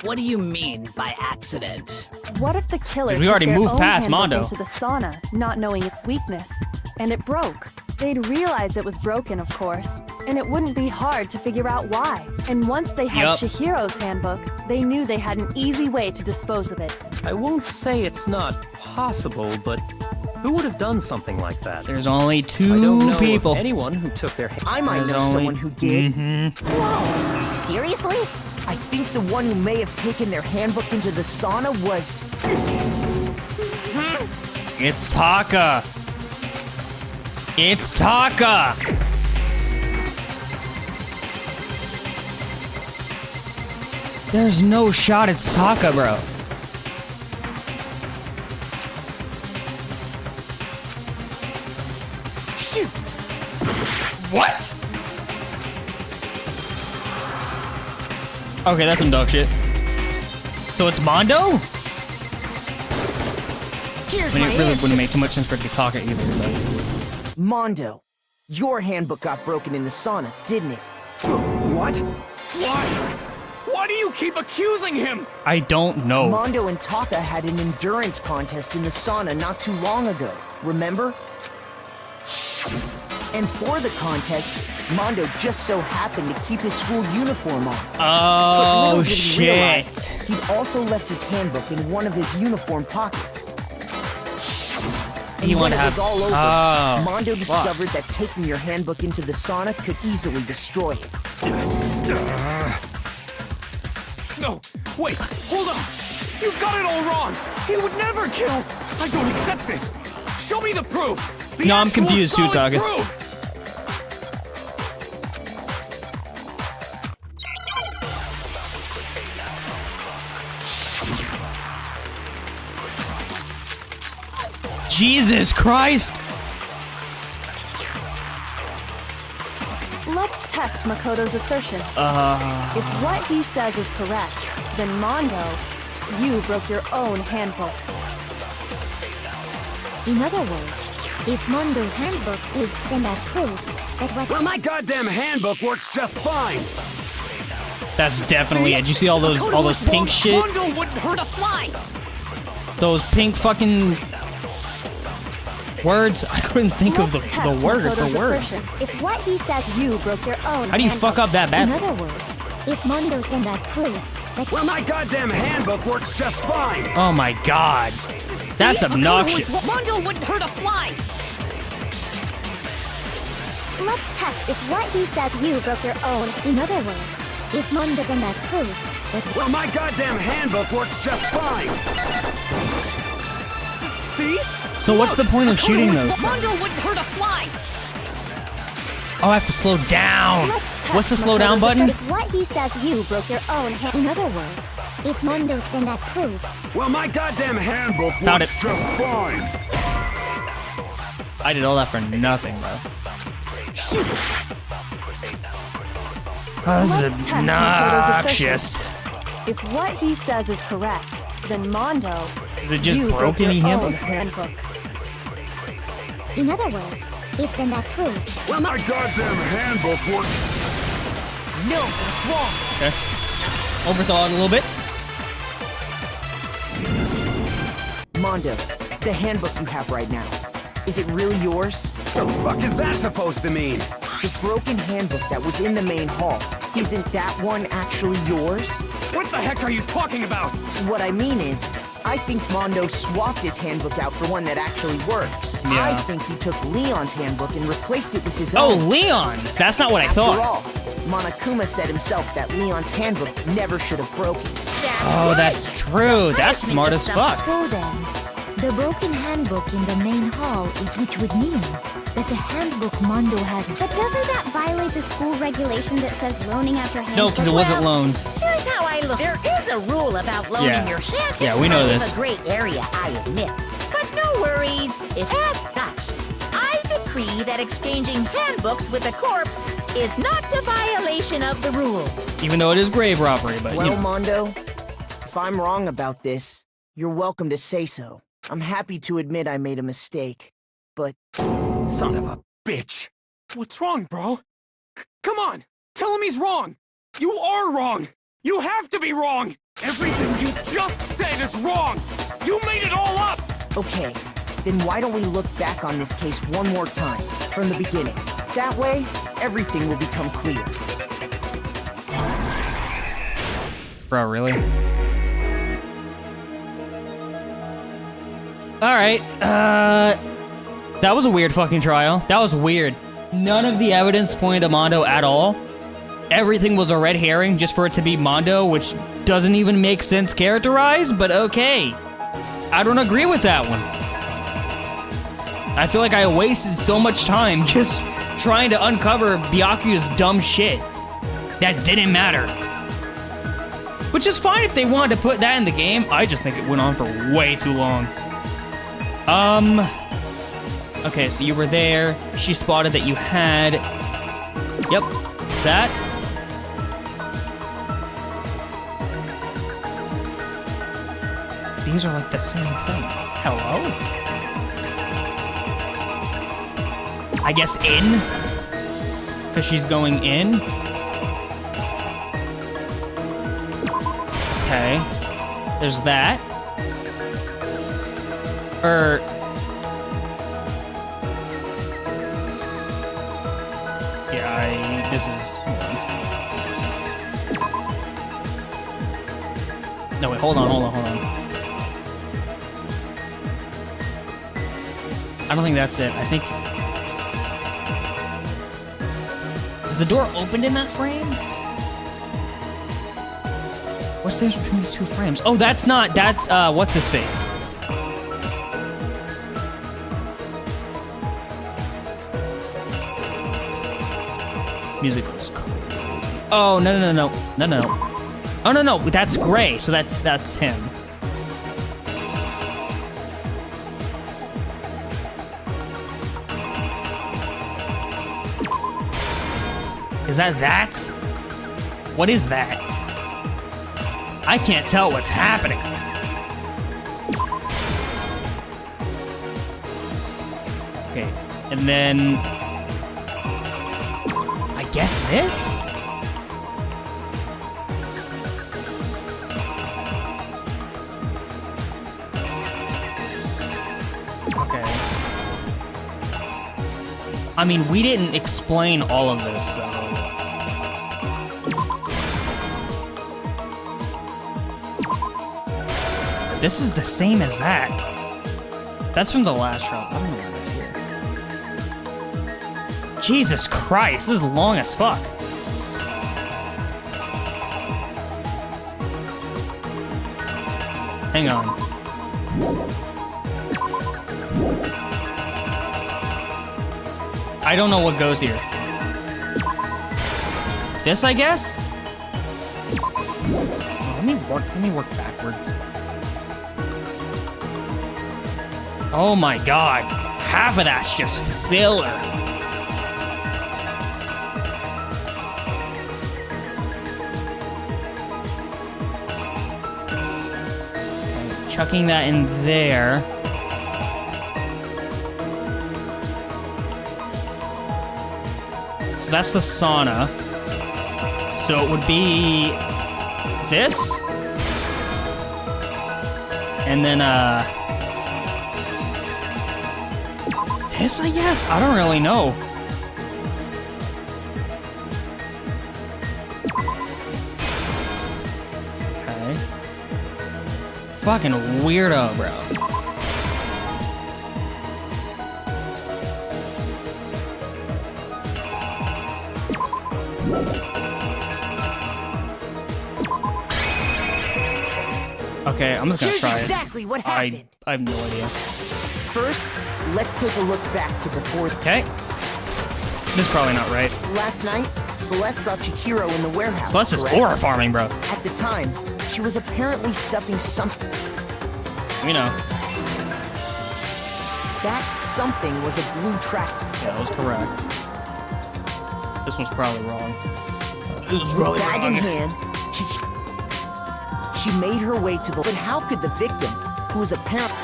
What do you mean by accident? What if the killer 'Cause we took already their moved own past handbook Mondo. into the sauna, not knowing its weakness, and it broke? They'd realize it was broken, of course, and it wouldn't be hard to figure out why. And once they had Yup. Chihiro's handbook, they knew they had an easy way to dispose of it. I won't say it's not possible, but who would have done something like that? There's only I don't two know people. of anyone who took their I might There's know only- someone who did. Whoa, seriously? I think the one who may have taken their handbook into the sauna was... It's Taka. It's Taka. There's no shot it's Taka, bro. Shoot! What? Okay, that's some dog shit. So it's Mondo? Here's I mean, my it really answer. wouldn't make too much sense for it to be Taka either, but... Mondo, your handbook got broken in the sauna, didn't it? What? Why? Why do you keep accusing him? I don't know. Mondo and Taka had an endurance contest in the sauna not too long ago, remember? And for the contest, Mondo just so happened to keep his school uniform on. But Oh, little did he realize, shit. he'd also left his handbook in one of his uniform pockets. And He when wanted it to was have- all over, Oh, Mondo fuck. discovered that taking your handbook into the sauna could easily destroy it. No, wait, hold on. You've got it all wrong. He would never kill. I don't accept this. Show me the proof. The No, I'm actual confused too, solid Taka. proof. Jesus Christ! Let's test Makoto's assertion. If what he says is correct, then Mondo, you broke your own handbook. In other words, if Mondo's handbook is, then that proves that what... Well, my goddamn handbook works just fine. That's definitely it. Did you see all those pink wrong. shit? Mondo wouldn't hurt a fly. Those pink fucking words? I couldn't think of Let's the test word Makoto's for words. assertion. If what he says, you broke your own How do you fuck up that In bad? other words, if Mondo's, then that proves that... Well, my goddamn handbook works just fine. Oh my god. That's obnoxious. Mondo wouldn't hurt a fly. Let's test if what he says, you broke your own. In other words, if Mondo, then that proves that... Well, my goddamn handbook works just fine. See? So what's the point of shooting those things? Mondo wouldn't hurt a fly. Oh, I have to slow down. Let's test What's the slow down Makoto's button? assertion. If what he says, you broke your own hand. In other words, if Mondo's, then that proves... Well, my goddamn handbook Found works it. just fine. I did all that for nothing, bro. Oh, this Let's is test Makoto's obnoxious. If what he says is correct, then Mondo, Is it just you broke broken your in own handbook? handbook. In other words, if then that proves... Well, my goddamn handbook was... No, that's wrong. Okay. Overthought a little bit. Mondo, the handbook you have right now, is it really yours? What the fuck is that supposed to mean? The broken handbook that was in the main hall, isn't that one actually yours? What the heck are you talking about? What I mean is, I think Mondo swapped his handbook out for one that actually works. Yeah. I think he took Leon's handbook and replaced it with his Oh, own. Leon's! That's not what I After thought. all, Monokuma said himself that Leon's handbook never should have broken. Oh, that's true. That's smart as fuck. So then, the broken handbook in the main hall is which would mean that the handbook Mondo has. But doesn't that violate the school regulation that says loaning out your handbook? No, because it wasn't loaned. Here's how I look. There is a rule about loaning Yeah. your handbook. Yeah, we know It's this. a gray area, I admit. But no worries. If as such, I decree that exchanging handbooks with a corpse is not a violation of the rules. Even though it is grave robbery, but Well, you know. Mondo, if I'm wrong about this, you're welcome to say so. I'm happy to admit I made a mistake, but... Son of a bitch. What's wrong, bro? Come on, tell him he's wrong. You are wrong. You have to be wrong. Everything you just said is wrong. You made it all up. Okay, then why don't we look back on this case one more time, from the beginning? That way, everything will become clear. Bro, really? Alright, that was a weird fucking trial. That was weird. None of the evidence pointed to Mondo at all. Everything was a red herring just for it to be Mondo, which doesn't even make sense characterized, but okay. I don't agree with that one. I feel like I wasted so much time just trying to uncover Byakuya's dumb shit. That didn't matter. Which is fine if they wanted to put that in the game. I just think it went on for way too long. Okay, so you were there. She spotted that you had... Yep, that. These are like the same thing. Hello? I guess in? Because she's going in? Okay. There's that. Yeah, this is... Hold on. No, wait, hold on. I don't think that's it. I think... Is the door opened in that frame? What's the difference between these two frames? Oh, that's not... That's, what's his face? Music goes crazy. Oh, no. Oh, no, that's Gray, so that's him. Is that? What is that? I can't tell what's happening. Okay, and then... I guess this? Okay. I mean, we didn't explain all of this, so... This is the same as that. That's from the last trial. I don't know what that's here. Jesus Christ, this is long as fuck. Hang on. I don't know what goes here. This, I guess? Let me work backwards. Oh my god. Half of that's just filler. Okay, chucking that in there. So that's the sauna. So it would be this. And then, this, I guess? I don't really know. Okay. Fucking weirdo, bro. Okay, I'm just gonna Here's try exactly it. what happened. I have no idea. First, let's take a look back to before. Okay. This is probably not right. Last night, Celeste saw Chihiro in the warehouse. Celeste is correct? aura farming, bro. At the time, she was apparently stuffing something. We know. That something was a blue tractor. Yeah, that was correct. This one's probably wrong. This was With probably bag wrong. in hand, she made her way to the. But how could the victim, who was apparently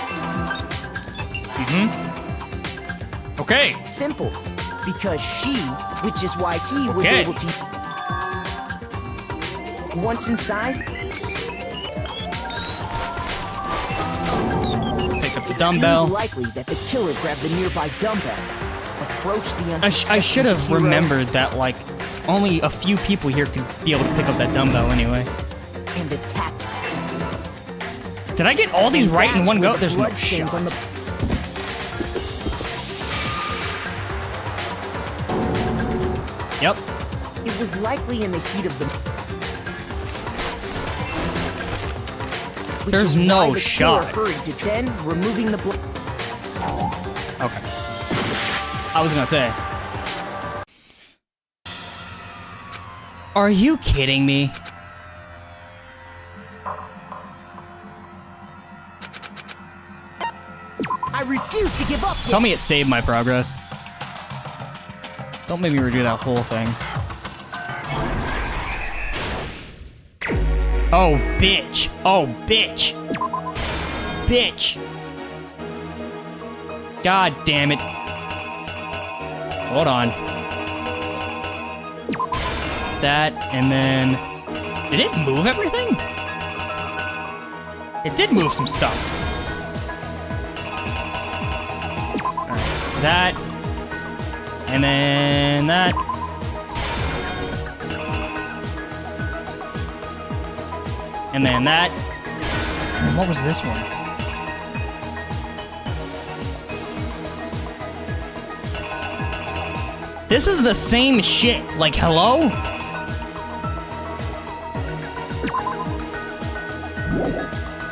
Okay. simple, because she, which is why he was Okay. able to. Once inside, Pick up the it dumbbell. seems likely that the killer grabbed the nearby dumbbell, approached the I unsuspecting should have Chihiro, remembered that, like, only a few people here could be able to pick up that dumbbell anyway. and attacked. Did I get all these And right in that's one where go? the There's no bloodstains shot. on the- Yep. It was likely in the heat of the. Which There's is no why the killer shot. hurried to then removing the blood. Okay. I was gonna say. Are you kidding me? I refuse to give up. Tell me it saved my progress. Don't make me redo that whole thing. Oh, bitch. Oh, bitch. Bitch. God damn it. Hold on. That, and then... Did it move everything? It did move some stuff. Alright, that. And then that. And then that. And what was this one? This is the same shit. Like, hello?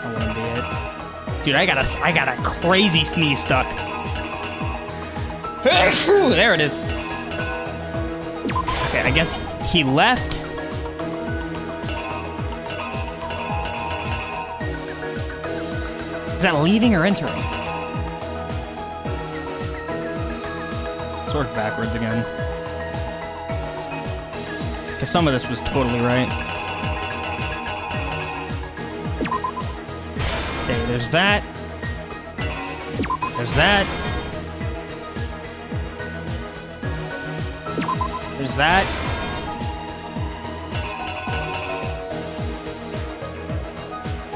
That wouldn't be it. Dude, I got a crazy sneeze stuck. There it is. Okay, I guess he left. Is that leaving or entering? Let's work backwards again. Because some of this was totally right. Okay, there's that. There's that. There's that.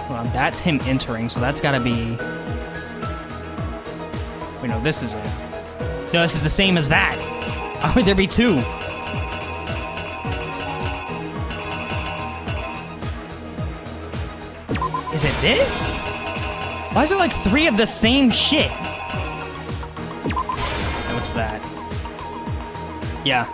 Hold on, that's him entering, so that's gotta be... Wait, no, this is it. No, this is the same as that. How would there be two? Is it this? Why is there like three of the same shit? And what's that? Yeah.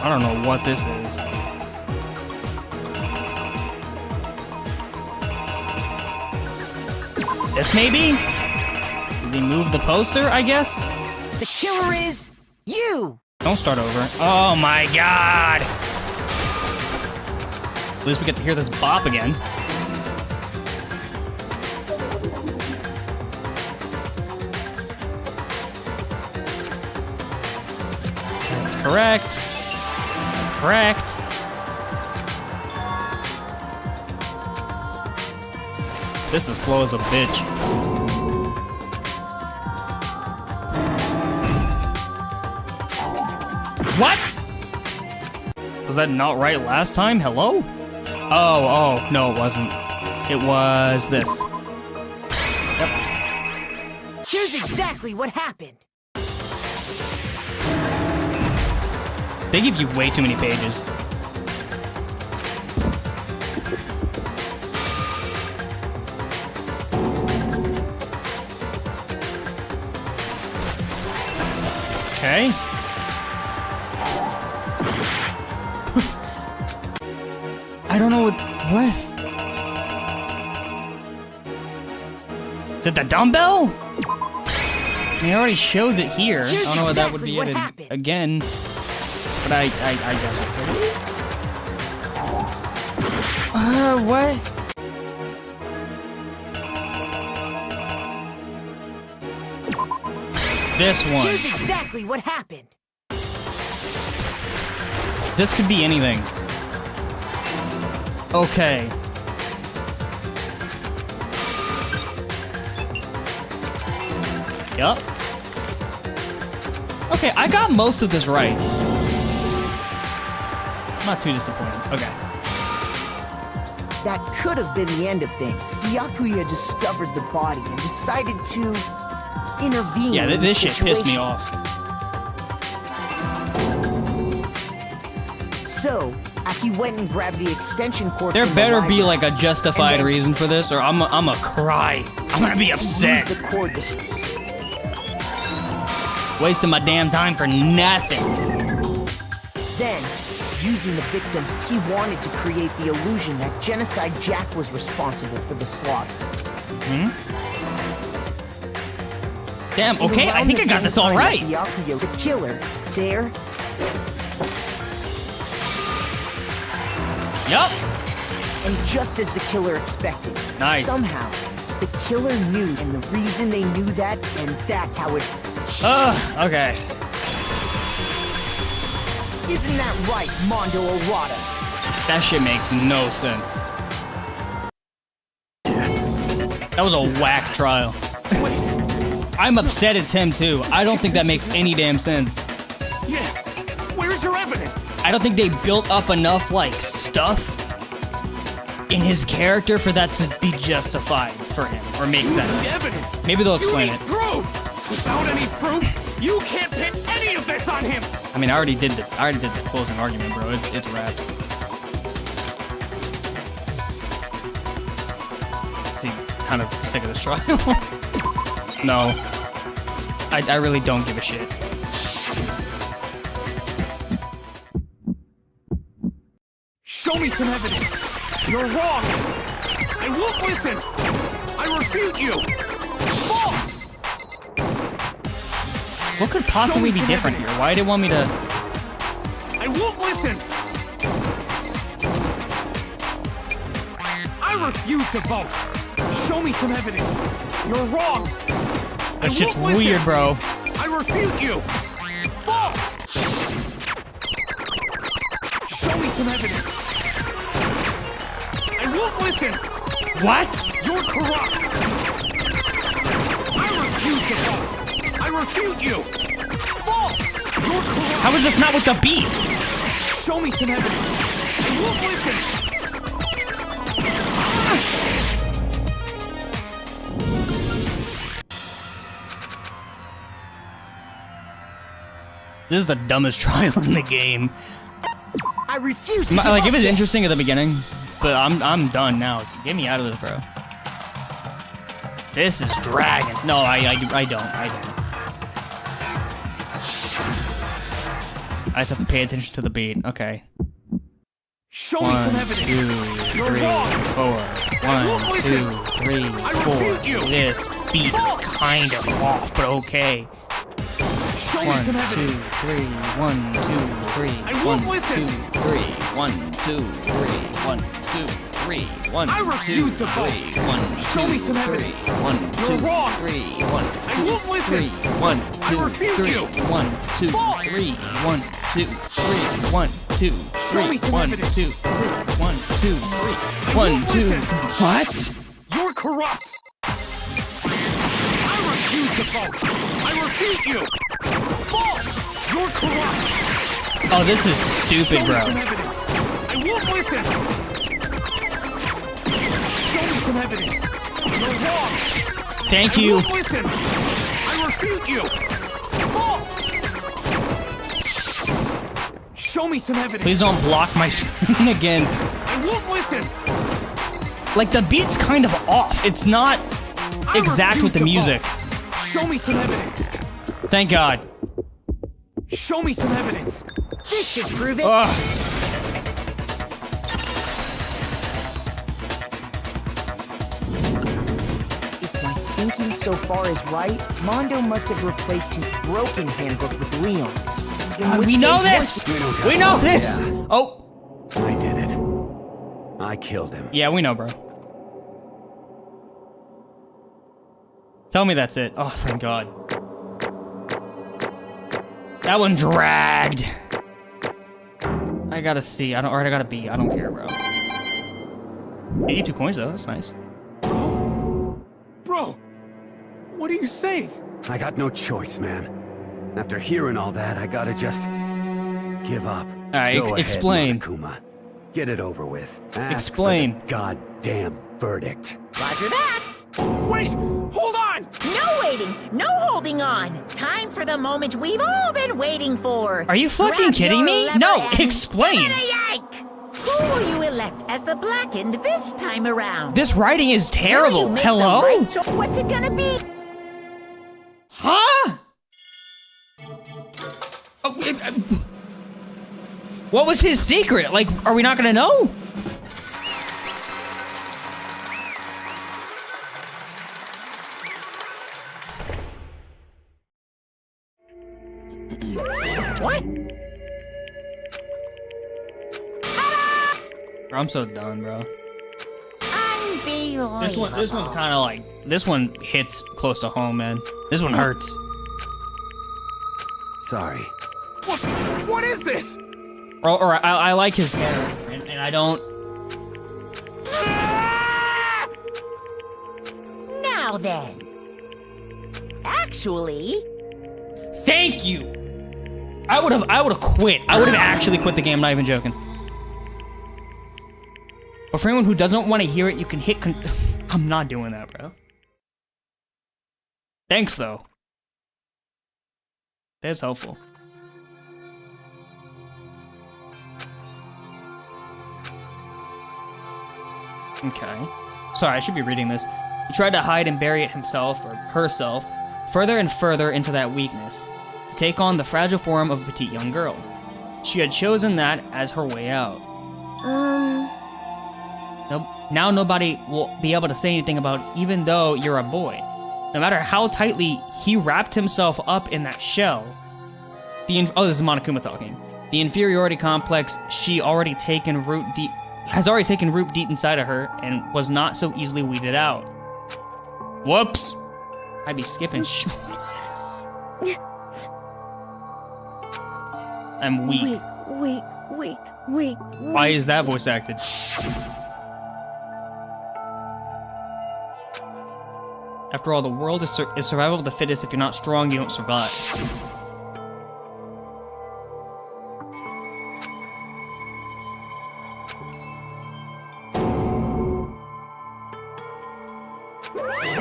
I don't know what this is. This maybe? Did he move the poster, I guess? The killer is you. Don't start over. Oh my god! At least we get to hear this bop again. That's correct. That's correct. This is slow as a bitch. What? Was that not right last time? Hello? Oh, no, it wasn't. It was this. Yep. Here's exactly what happened. They give you way too many pages. Okay. I don't know what. Is it the dumbbell? I mean, it already shows it here. I don't know what that would be it again. But I guess it could. What? This one. Here's exactly what happened. This could be anything. Okay. Yup. Okay, I got most of this right. I'm not too disappointed. Okay. That could have been the end of things. Byakuya discovered the body and decided to intervene. Yeah, in this the shit pissed me situation. off. So, after he went and grabbed the extension cord, There from the better be library, like a justified and then reason for this, or I'm a cry. I'm gonna be he used upset. the cord to Wasting my damn time for nothing. Then, using the victims, he wanted to create the illusion that Genocide Jack was responsible for the slaughter. Hmm? Damn, okay, I think I got this all right. Byakuya, the killer, there. Yup. And just as the killer expected, Nice. somehow, the killer knew, and the reason they knew that, and that's how it... Okay. Isn't that right, Mondo Arata? That shit makes no sense. That was a whack trial. I'm upset it's him too. I don't think that makes any damn sense. Yeah, where's your evidence? I don't think they built up enough, like, stuff in his character for that to be justified for him, or make sense. Evidence. Maybe they'll explain You it. need proof. Without any proof, you can't pin any of this on him. I mean, I already did the closing argument, bro. It's raps. Is he kind of sick of this trial? No. I really don't give a shit. Show me some evidence. You're wrong. I won't listen. I refute you. False. What could possibly be different here? Why did it want me to... I won't listen. I refuse to vote. Show me some evidence. You're wrong. That shit's weird, bro. I refute you. False. Show me some evidence. I won't listen. What? You're corrupt. I refuse to vote. I refute you. False. You're corrupt. How is this not with the beat? Show me some evidence. I won't listen. This is the dumbest trial in the game. I refuse to Like, it was interesting at the beginning, but I'm done now. Get me out of this, bro. This is dragging. No, I don't. I just have to pay attention to the beat. Okay. Show me some evidence. 1, 2, 3, 4. 1, 2, 3, 4. This beat is kind of off, but okay. Show me 1, some 2, evidence. 3. 1, 2, 3. I 1, won't 2, listen. 3. 1, 2, 3. 1, 2, 3. 1, I refuse 2, to vote. 3. 1, Show me some evidence. 1, 2, You're wrong. 3. 1, 2, I won't listen. 3. 1, 2, I refute 3. you. 1, 2, False. 3. 1, 2, 3. 1, 2, 3. Show me some 1, evidence. 2, 3. 1, 2, 3. I 1, won't 2. listen. What? You're corrupt! I refuse to vote! I refute you! False! You're corrupt! Oh, this is stupid, Show bro. me some evidence! I won't listen! Show me some evidence! You're wrong! Thank I you. won't listen! I refute you! False! Show me some evidence! Please don't block my screen again. I won't listen! Like, the beat's kind of off. It's not exact with the music. Show me some evidence! Thank God. Show me some evidence! This should prove it. Ugh. If my thinking so far is right, Mondo must have replaced his broken handbook with Leon's. In which We know case, this! We know this! Yeah. Oh. I did it. I killed him. Yeah, we know, bro. Tell me that's it. Oh, thank God. That one dragged. I got a C. I got a B. I don't care, bro. 82 coins though. That's nice. Bro! What are you saying? I got no choice, man. After hearing all that, I gotta just give up. Alright, Go ahead, explain. Monokuma. Get it over with. Ask Explain. for the goddamn verdict. Roger that. Wait! Hold on! No waiting, no holding on. Time for the moment we've all been waiting for. Are you fucking Grab kidding your me? lever No, and explain. give it a yank. Who will you elect as the Blackened this time around? This writing is Will you terrible. make Hello? the right cho- What's it gonna be? Huh? Oh, what was his secret? Like, are we not gonna know? What? Bro, I'm so done, bro. Unbelievable. This one's kind of like, this one hits close to home, man. This one hurts. Sorry. What is this? Or I like his hair, and I don't. Now then. Actually, Thank you. I would have quit. I would have actually quit the game. I'm not even joking. But for anyone who doesn't want to hear it, you can hit. I'm not doing that, bro. Thanks, though. That's helpful. Okay. Sorry, I should be reading this. He tried to hide and bury it himself, or herself, further and further into that weakness, to take on the fragile form of a petite young girl. She had chosen that as her way out. Now nobody will be able to say anything about it, even though you're a boy. No matter how tightly he wrapped himself up in that shell. Oh, this is Monokuma talking. The inferiority complex has already taken root deep inside of her and was not so easily weeded out. Whoops. I'd be skipping I'm weak. Weak. Why is that voice acted? After all, the world is survival of the fittest. If you're not strong, you don't survive.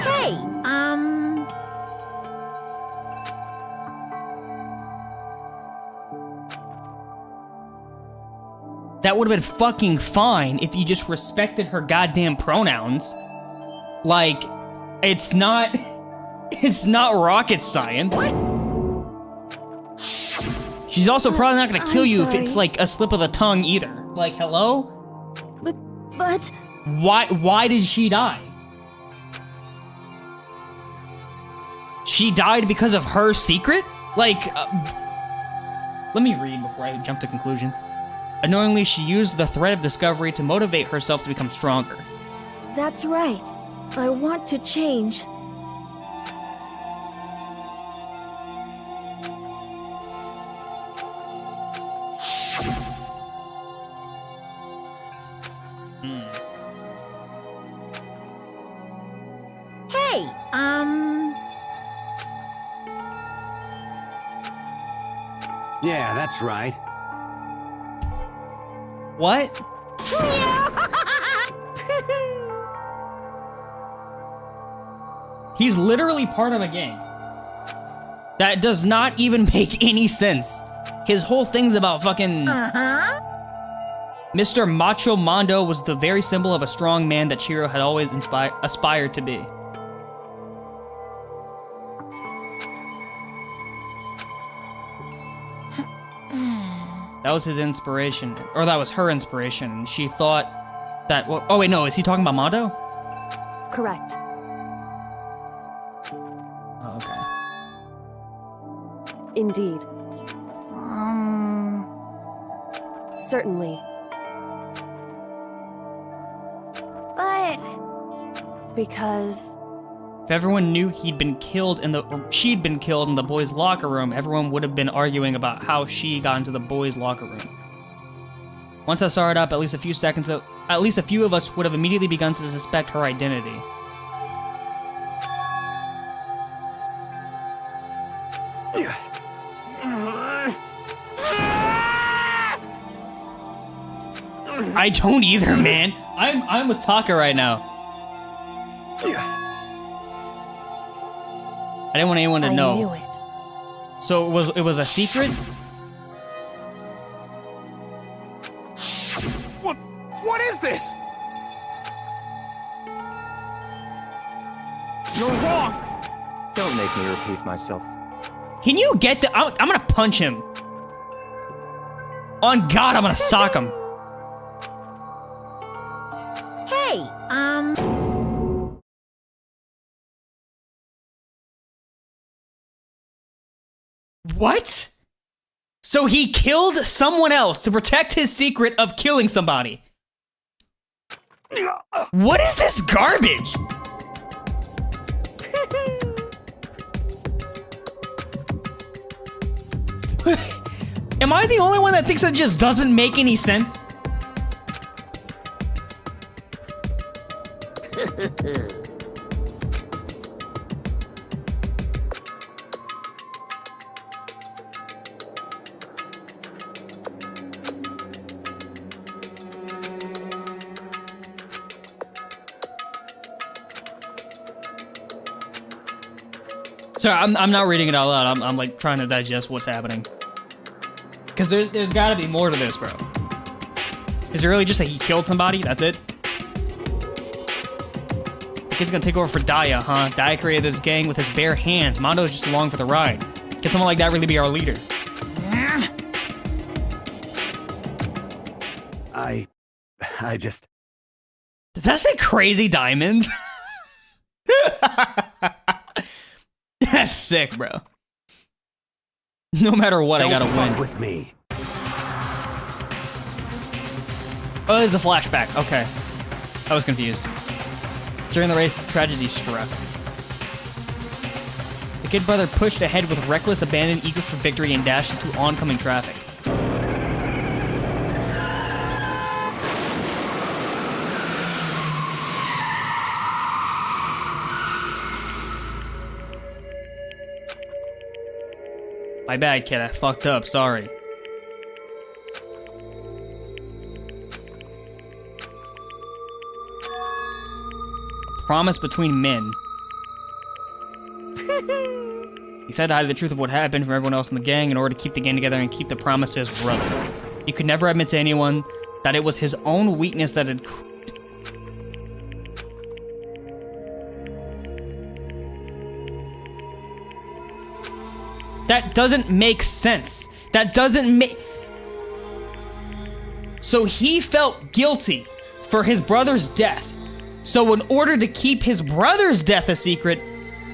hey, That would have been fucking fine if you just respected her goddamn pronouns. Like, it's not rocket sance. She's also probably not gonna kill you if it's like a slip of the tongue either. Like, hello? But Why did she die? She died because of her secret? Like, let me read before I jump to conclusions. Unknowingly, she used the thread of discovery to motivate herself to become stronger. that's right. I want to change. Yeah, that's right. What? He's literally part of a gang. That does not even make any sense. His whole thing's about fucking... Mr. Macho Mondo was the very symbol of a strong man that Chiro had always aspired to be. That was his inspiration, or that was her inspiration, and she thought that... Oh wait, no, is he talking about Mondo? Correct. Oh, okay. Indeed. Certainly. But... Because... If everyone knew he'd been killed in the, or she'd been killed in the boys' locker room, everyone would have been arguing about how she got into the boys' locker room. Once that started up, at least a few of us would have immediately begun to suspect her identity. I don't either, man. I'm with Taka right now. I didn't want anyone to know. I knew it. So it was a secret? What is this? You're wrong. Don't make me repeat myself. Can you get the... I'm gonna punch him. On God, I'm gonna sock him. Hey, What? So he killed someone else to protect his secret of killing somebody. What is this garbage? Am I the only one that thinks that just doesn't make any sense? Sorry, I'm not reading it out loud. I'm like trying to digest what's happening. Because there's gotta be more to this, bro. Is it really just that he killed somebody? That's it? The kid's gonna take over for Daya, huh? Daya created this gang with his bare hands. Mondo's just along for the ride. Can someone like that really be our leader? I just... Does that say Crazy Diamonds? That's sick, bro. No matter what, I gotta win. With me. Oh, there's a flashback. Okay. I was confused. During the race, tragedy struck. The kid brother pushed ahead with reckless abandon, eager for victory, and dashed into oncoming traffic. My bad, kid. I fucked up. Sorry. A promise between men. He said to hide the truth of what happened from everyone else in the gang in order to keep the gang together and keep the promise to his brother. He could never admit to anyone that it was his own weakness that had... That doesn't make sense. That doesn't make... So he felt guilty for his brother's death. So in order to keep his brother's death a secret,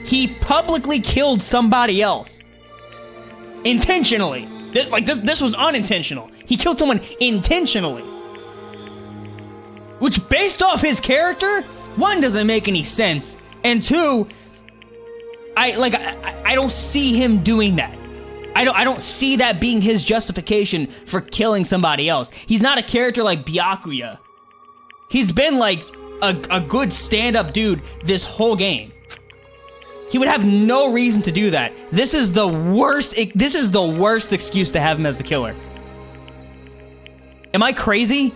he publicly killed somebody else. Intentionally. This was unintentional. He killed someone intentionally. Which, based off his character, one, doesn't make any sense. And two... I don't see him doing that. I don't see that being his justification for killing somebody else. He's not a character like Byakuya. He's been like a good stand-up dude this whole game. He would have no reason to do that. This is the worst excuse to have him as the killer. Am I crazy?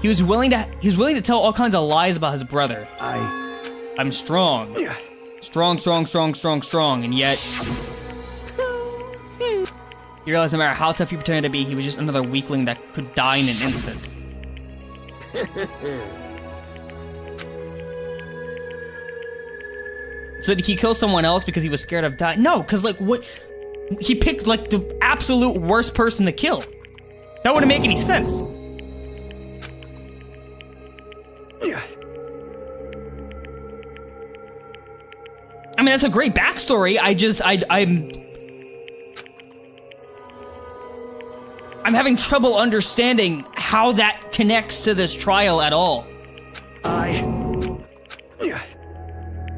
He was willing to tell all kinds of lies about his brother. I'm strong. Strong, and yet you realize no matter how tough he pretended to be, he was just another weakling that could die in an instant. So did he kill someone else because he was scared of dying? No, because like what? He picked like the absolute worst person to kill. That wouldn't make any sense. I mean, that's a great backstory. I'm having trouble understanding how that connects to this trial at all.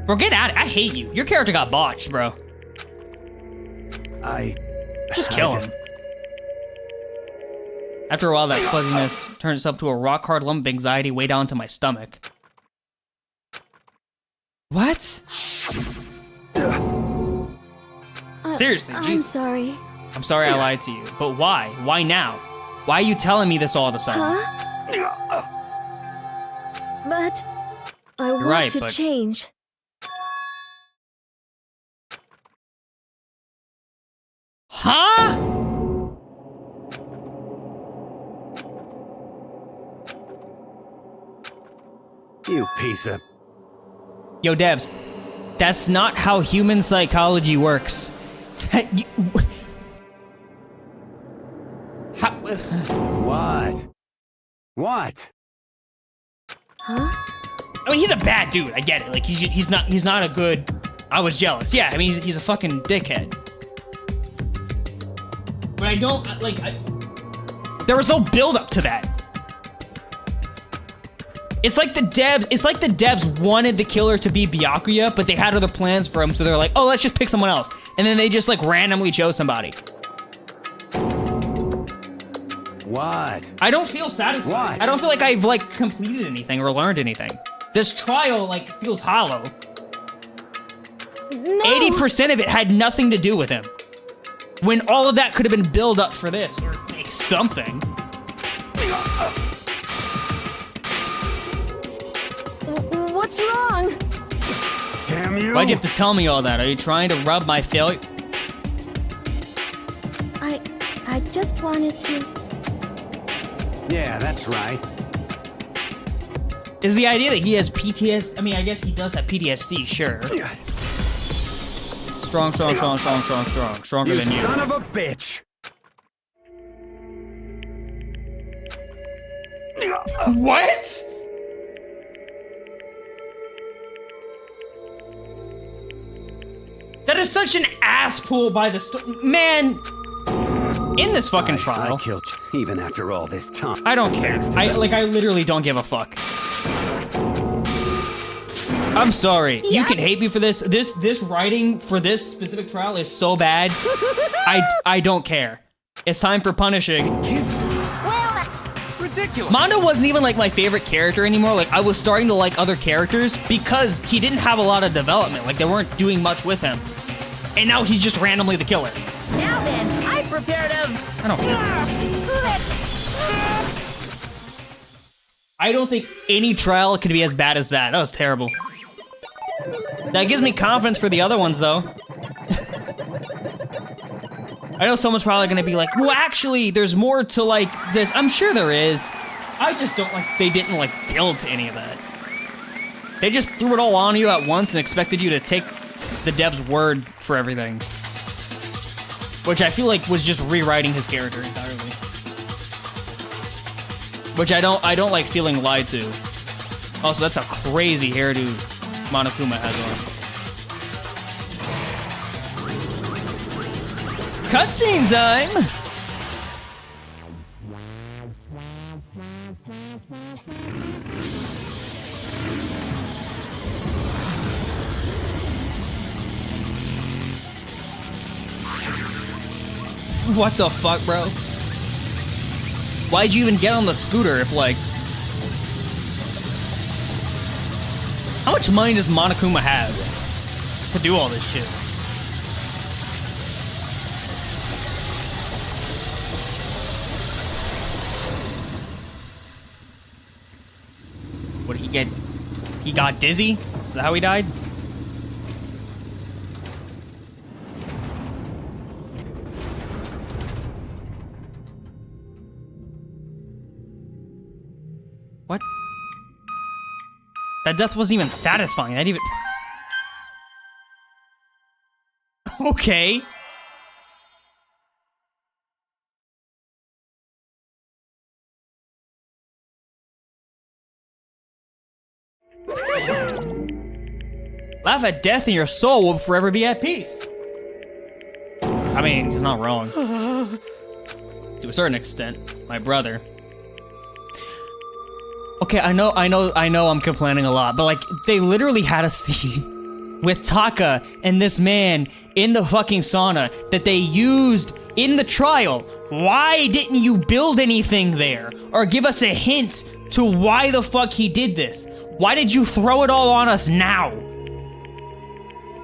Bro, get out of it. I hate you. Your character got botched, bro. Just kill him. After a while, that fuzziness turned itself to a rock-hard lump of anxiety way down to my stomach. What? Seriously, I'm Jesus. sorry. I'm sorry I lied to you, but why? Why now? Why are you telling me this all of a sudden? Huh? But I want right, to but- change. Huh? You piece of... Yo, devs, that's not how human psychology works. What? Huh? I mean, he's a bad dude. I get it. Like he's not a good. I was jealous. Yeah, I mean, he's a fucking dickhead. But I don't like. There was no build up to that. It's like the devs wanted the killer to be Byakuya, but they had other plans for him, so they're like, oh, let's just pick someone else, and then they just like randomly chose somebody. What? I don't feel satisfied. What? I don't feel like I've like completed anything or learned anything. This trial like feels hollow. No. 80% of it had nothing to do with him. When all of that could have been build up for this or like something. What's wrong? Damn you! Why'd you have to tell me all that? Are you trying to rub my failure? I just wanted to. Yeah, that's right. Is the idea that he has PTSD? I mean, I guess he does have PTSD, sure. Strong. Stronger You than you. son of a bitch! What? That is such an ass pull by the man. In this fucking trial, I killed you, even after all this time. I don't care. I literally don't give a fuck. I'm sorry. Yeah. You can hate me for this. This writing for this specific trial is so bad. I don't care. It's time for punishing. Well, Ridiculous. Mondo wasn't even like my favorite character anymore. Like I was starting to like other characters because he didn't have a lot of development. Like they weren't doing much with him. And now he's just randomly the killer. now then, I prepared a... I don't care. I don't think any trial could be as bad as that. That was terrible. That gives me confidence for the other ones, though. I know someone's probably gonna be like, well, actually, there's more to, like, this. I'm sure there is. I just don't like, they didn't, like, build to any of that. They just threw it all on you at once and expected you to take the dev's word for everything. Which I feel like was just rewriting his character entirely. Which I don't like feeling lied to. Also, that's a crazy hairdo Monokuma has on. Cutscene time! What the fuck, bro? Why'd you even get on the scooter if, like... How much money does Monokuma have? to do all this shit. What did he get? He got dizzy? Is that how he died? What? That death wasn't even satisfying. That even... Okay. Laugh at death and your soul will forever be at peace. I mean, he's not wrong. To a certain extent, my brother. Okay, I know I'm complaining a lot, but like, they literally had a scene with Taka and this man in the fucking sauna that they used in the trial. Why didn't you build anything there? Or give us a hint to why the fuck he did this? Why did you throw it all on us now?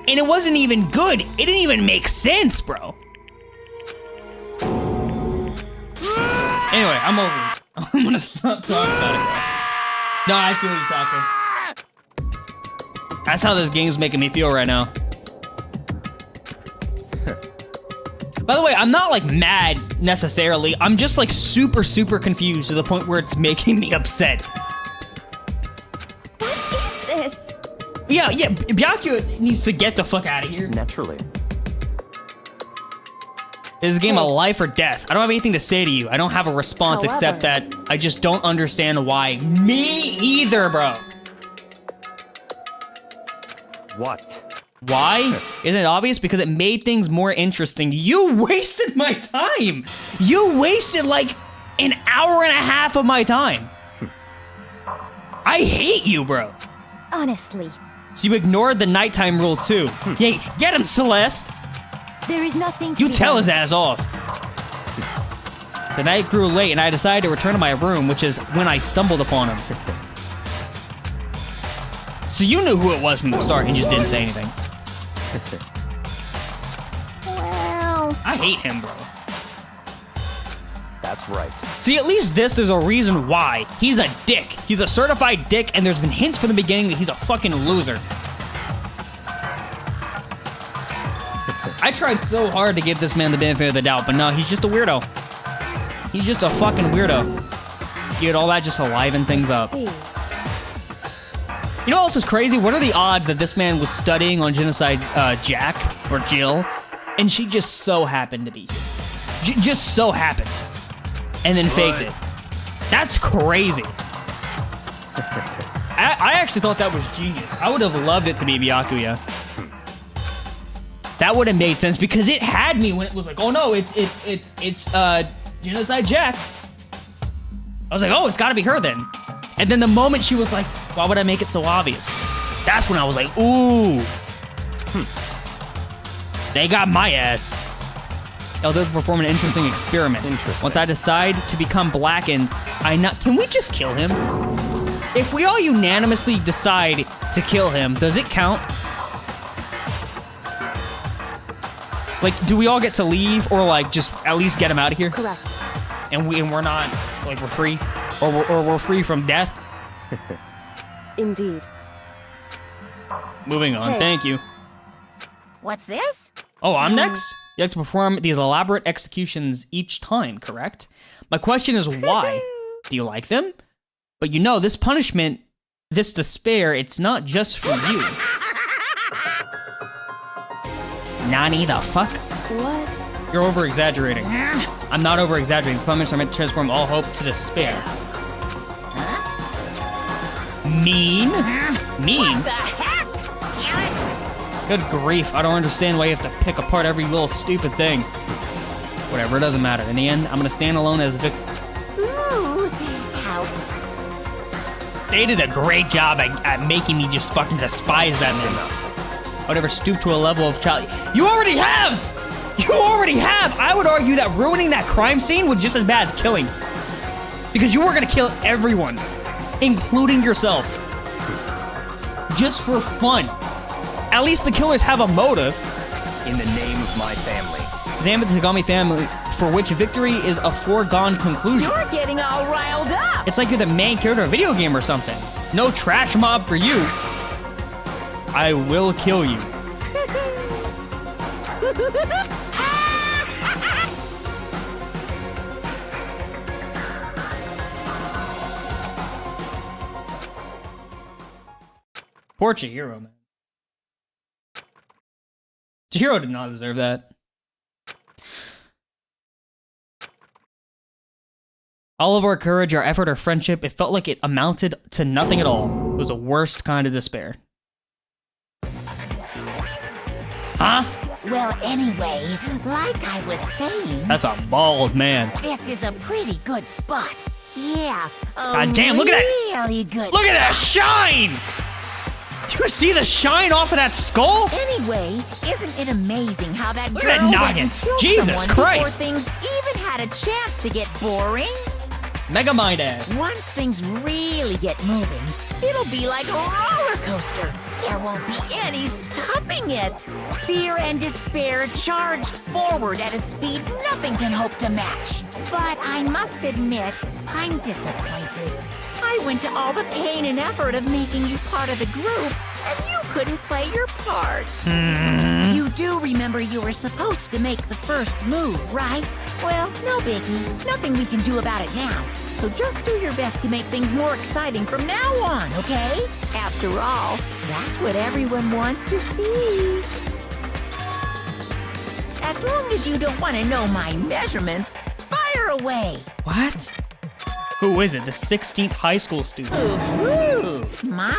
And it wasn't even good. It didn't even make sense, bro. Anyway, I'm over it. I'm gonna stop talking about it, bro. No, I feel you, Taka. That's how this game's making me feel right now. By the way, I'm not like mad necessarily. I'm just like super confused to the point where it's making me upset. What is this? Yeah, Byakuya needs to get the fuck out of here. Naturally. This is a game of life or death. I don't have anything to say to you. I don't have a response except that I just don't understand why. Me either, bro. What? Why? Isn't it obvious? Because it made things more interesting. You wasted my time. You wasted like an hour and a half of my time. I hate you, bro. Honestly. So you ignored the nighttime rule too. Hey, get him, Celeste. There is nothing to You be tell done. his ass off. The night grew late and I decided to return to my room, which is when I stumbled upon him. So you knew who it was from the start and just didn't say anything. Well... I hate him, bro. That's right. See, at least there's a reason why. He's a dick. He's a certified dick, and there's been hints from the beginning that he's a fucking loser. I tried so hard to give this man the benefit of the doubt, but no, he's just a weirdo. He's just a fucking weirdo. Dude, all that just to liven things up. See. You know what else is crazy? What are the odds that this man was studying on Genocide Jack, or Jill, and she just so happened to be here? Just so happened. And then faked it. That's crazy. I actually thought that was genius. I would have loved it to be Byakuya. That would have made sense because it had me when it was like, oh no, it's Genocide Jack. I was like, oh, it's gotta be her then. And then the moment she was like, why would I make it so obvious? That's when I was like, ooh. They got my ass. They'll perform an interesting experiment. Once I decide to become blackened, can we just kill him? If we all unanimously decide to kill him, does it count? Like, do we all get to leave or like just at least get him out of here? Correct. And we're not, like, we're free? Or we're free from death? Indeed. Moving on, thank you. What's this? Oh, I'm next? You have to perform these elaborate executions each time, correct? My question is why? Do you like them? But you know, this punishment, this despair, it's not just for you. Nani the fuck? What? You're over-exaggerating. I'm not over-exaggerating. The punishments are meant to transform all hope to despair. Mean? Mean? What the heck? Damn it! Good grief, I don't understand why you have to pick apart every little stupid thing. Whatever, it doesn't matter. In the end, I'm gonna stand alone as a victim. Ooh, how... They did a great job at making me just fucking despise that man. I would never stoop to a level of child. You already have! You already have! I would argue that ruining that crime scene was just as bad as killing. Because you were gonna kill everyone, including yourself. Just for fun. At least the killers have a motive. In the name of my family. The name of the Tagami family, for which victory is a foregone conclusion. You're getting all riled up. It's like you're the main character of a video game or something. No trash mob for you. I will kill you. Poor Chihiro, man. Chihiro did not deserve that. All of our courage, our effort, our friendship, it felt like it amounted to nothing at all. It was the worst kind of despair. Huh? Well, anyway, like I was saying... That's a bald man. This is a pretty good spot. Yeah. God damn, look at that! Really good Look at that shine! Do you see the shine off of that skull? Anyway, isn't it amazing how that Look girl at that noggin. went and killed Jesus someone Christ. before things even had a chance to get boring? Mega Mind ass. Once things really get moving, it'll be like a roller coaster. There won't be any stopping it. Fear and despair charge forward at a speed nothing can hope to match. But I must admit, I'm disappointed. I went to all the pain and effort of making you part of the group, and you couldn't play your part. You do remember you were supposed to make the first move, right? Well, no biggie. Nothing we can do about it now. So just do your best to make things more exciting from now on, okay? After all, that's what everyone wants to see. As long as you don't want to know my measurements, fire away. What? Who is it? The 16th high school student. Ooh, my.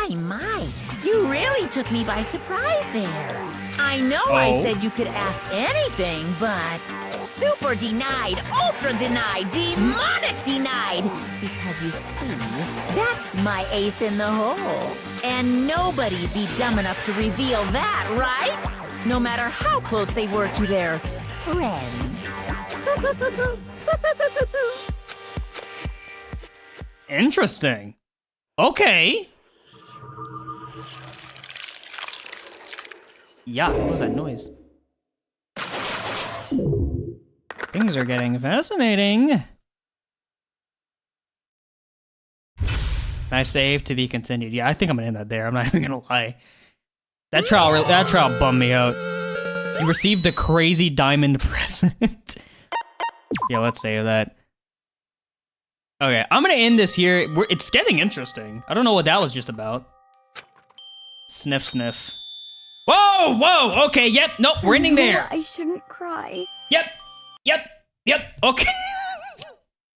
You really took me by surprise there. I know I said you could ask anything, but super denied, ultra denied, demonic denied. Because you see, that's my ace in the hole. And nobody'd be dumb enough to reveal that, right? No matter how close they were to their friends. Interesting. Okay. Yeah, what was that noise? Things are getting fascinating. Nice save, to be continued. Yeah, I think I'm gonna end that there. I'm not even gonna lie. That trial bummed me out. You received the crazy diamond present. Yeah, let's save that. Okay, I'm gonna end this here. It's getting interesting. I don't know what that was just about. Sniff, sniff. Whoa! Okay, yep, nope, we're ending there. I shouldn't cry. Yep, okay.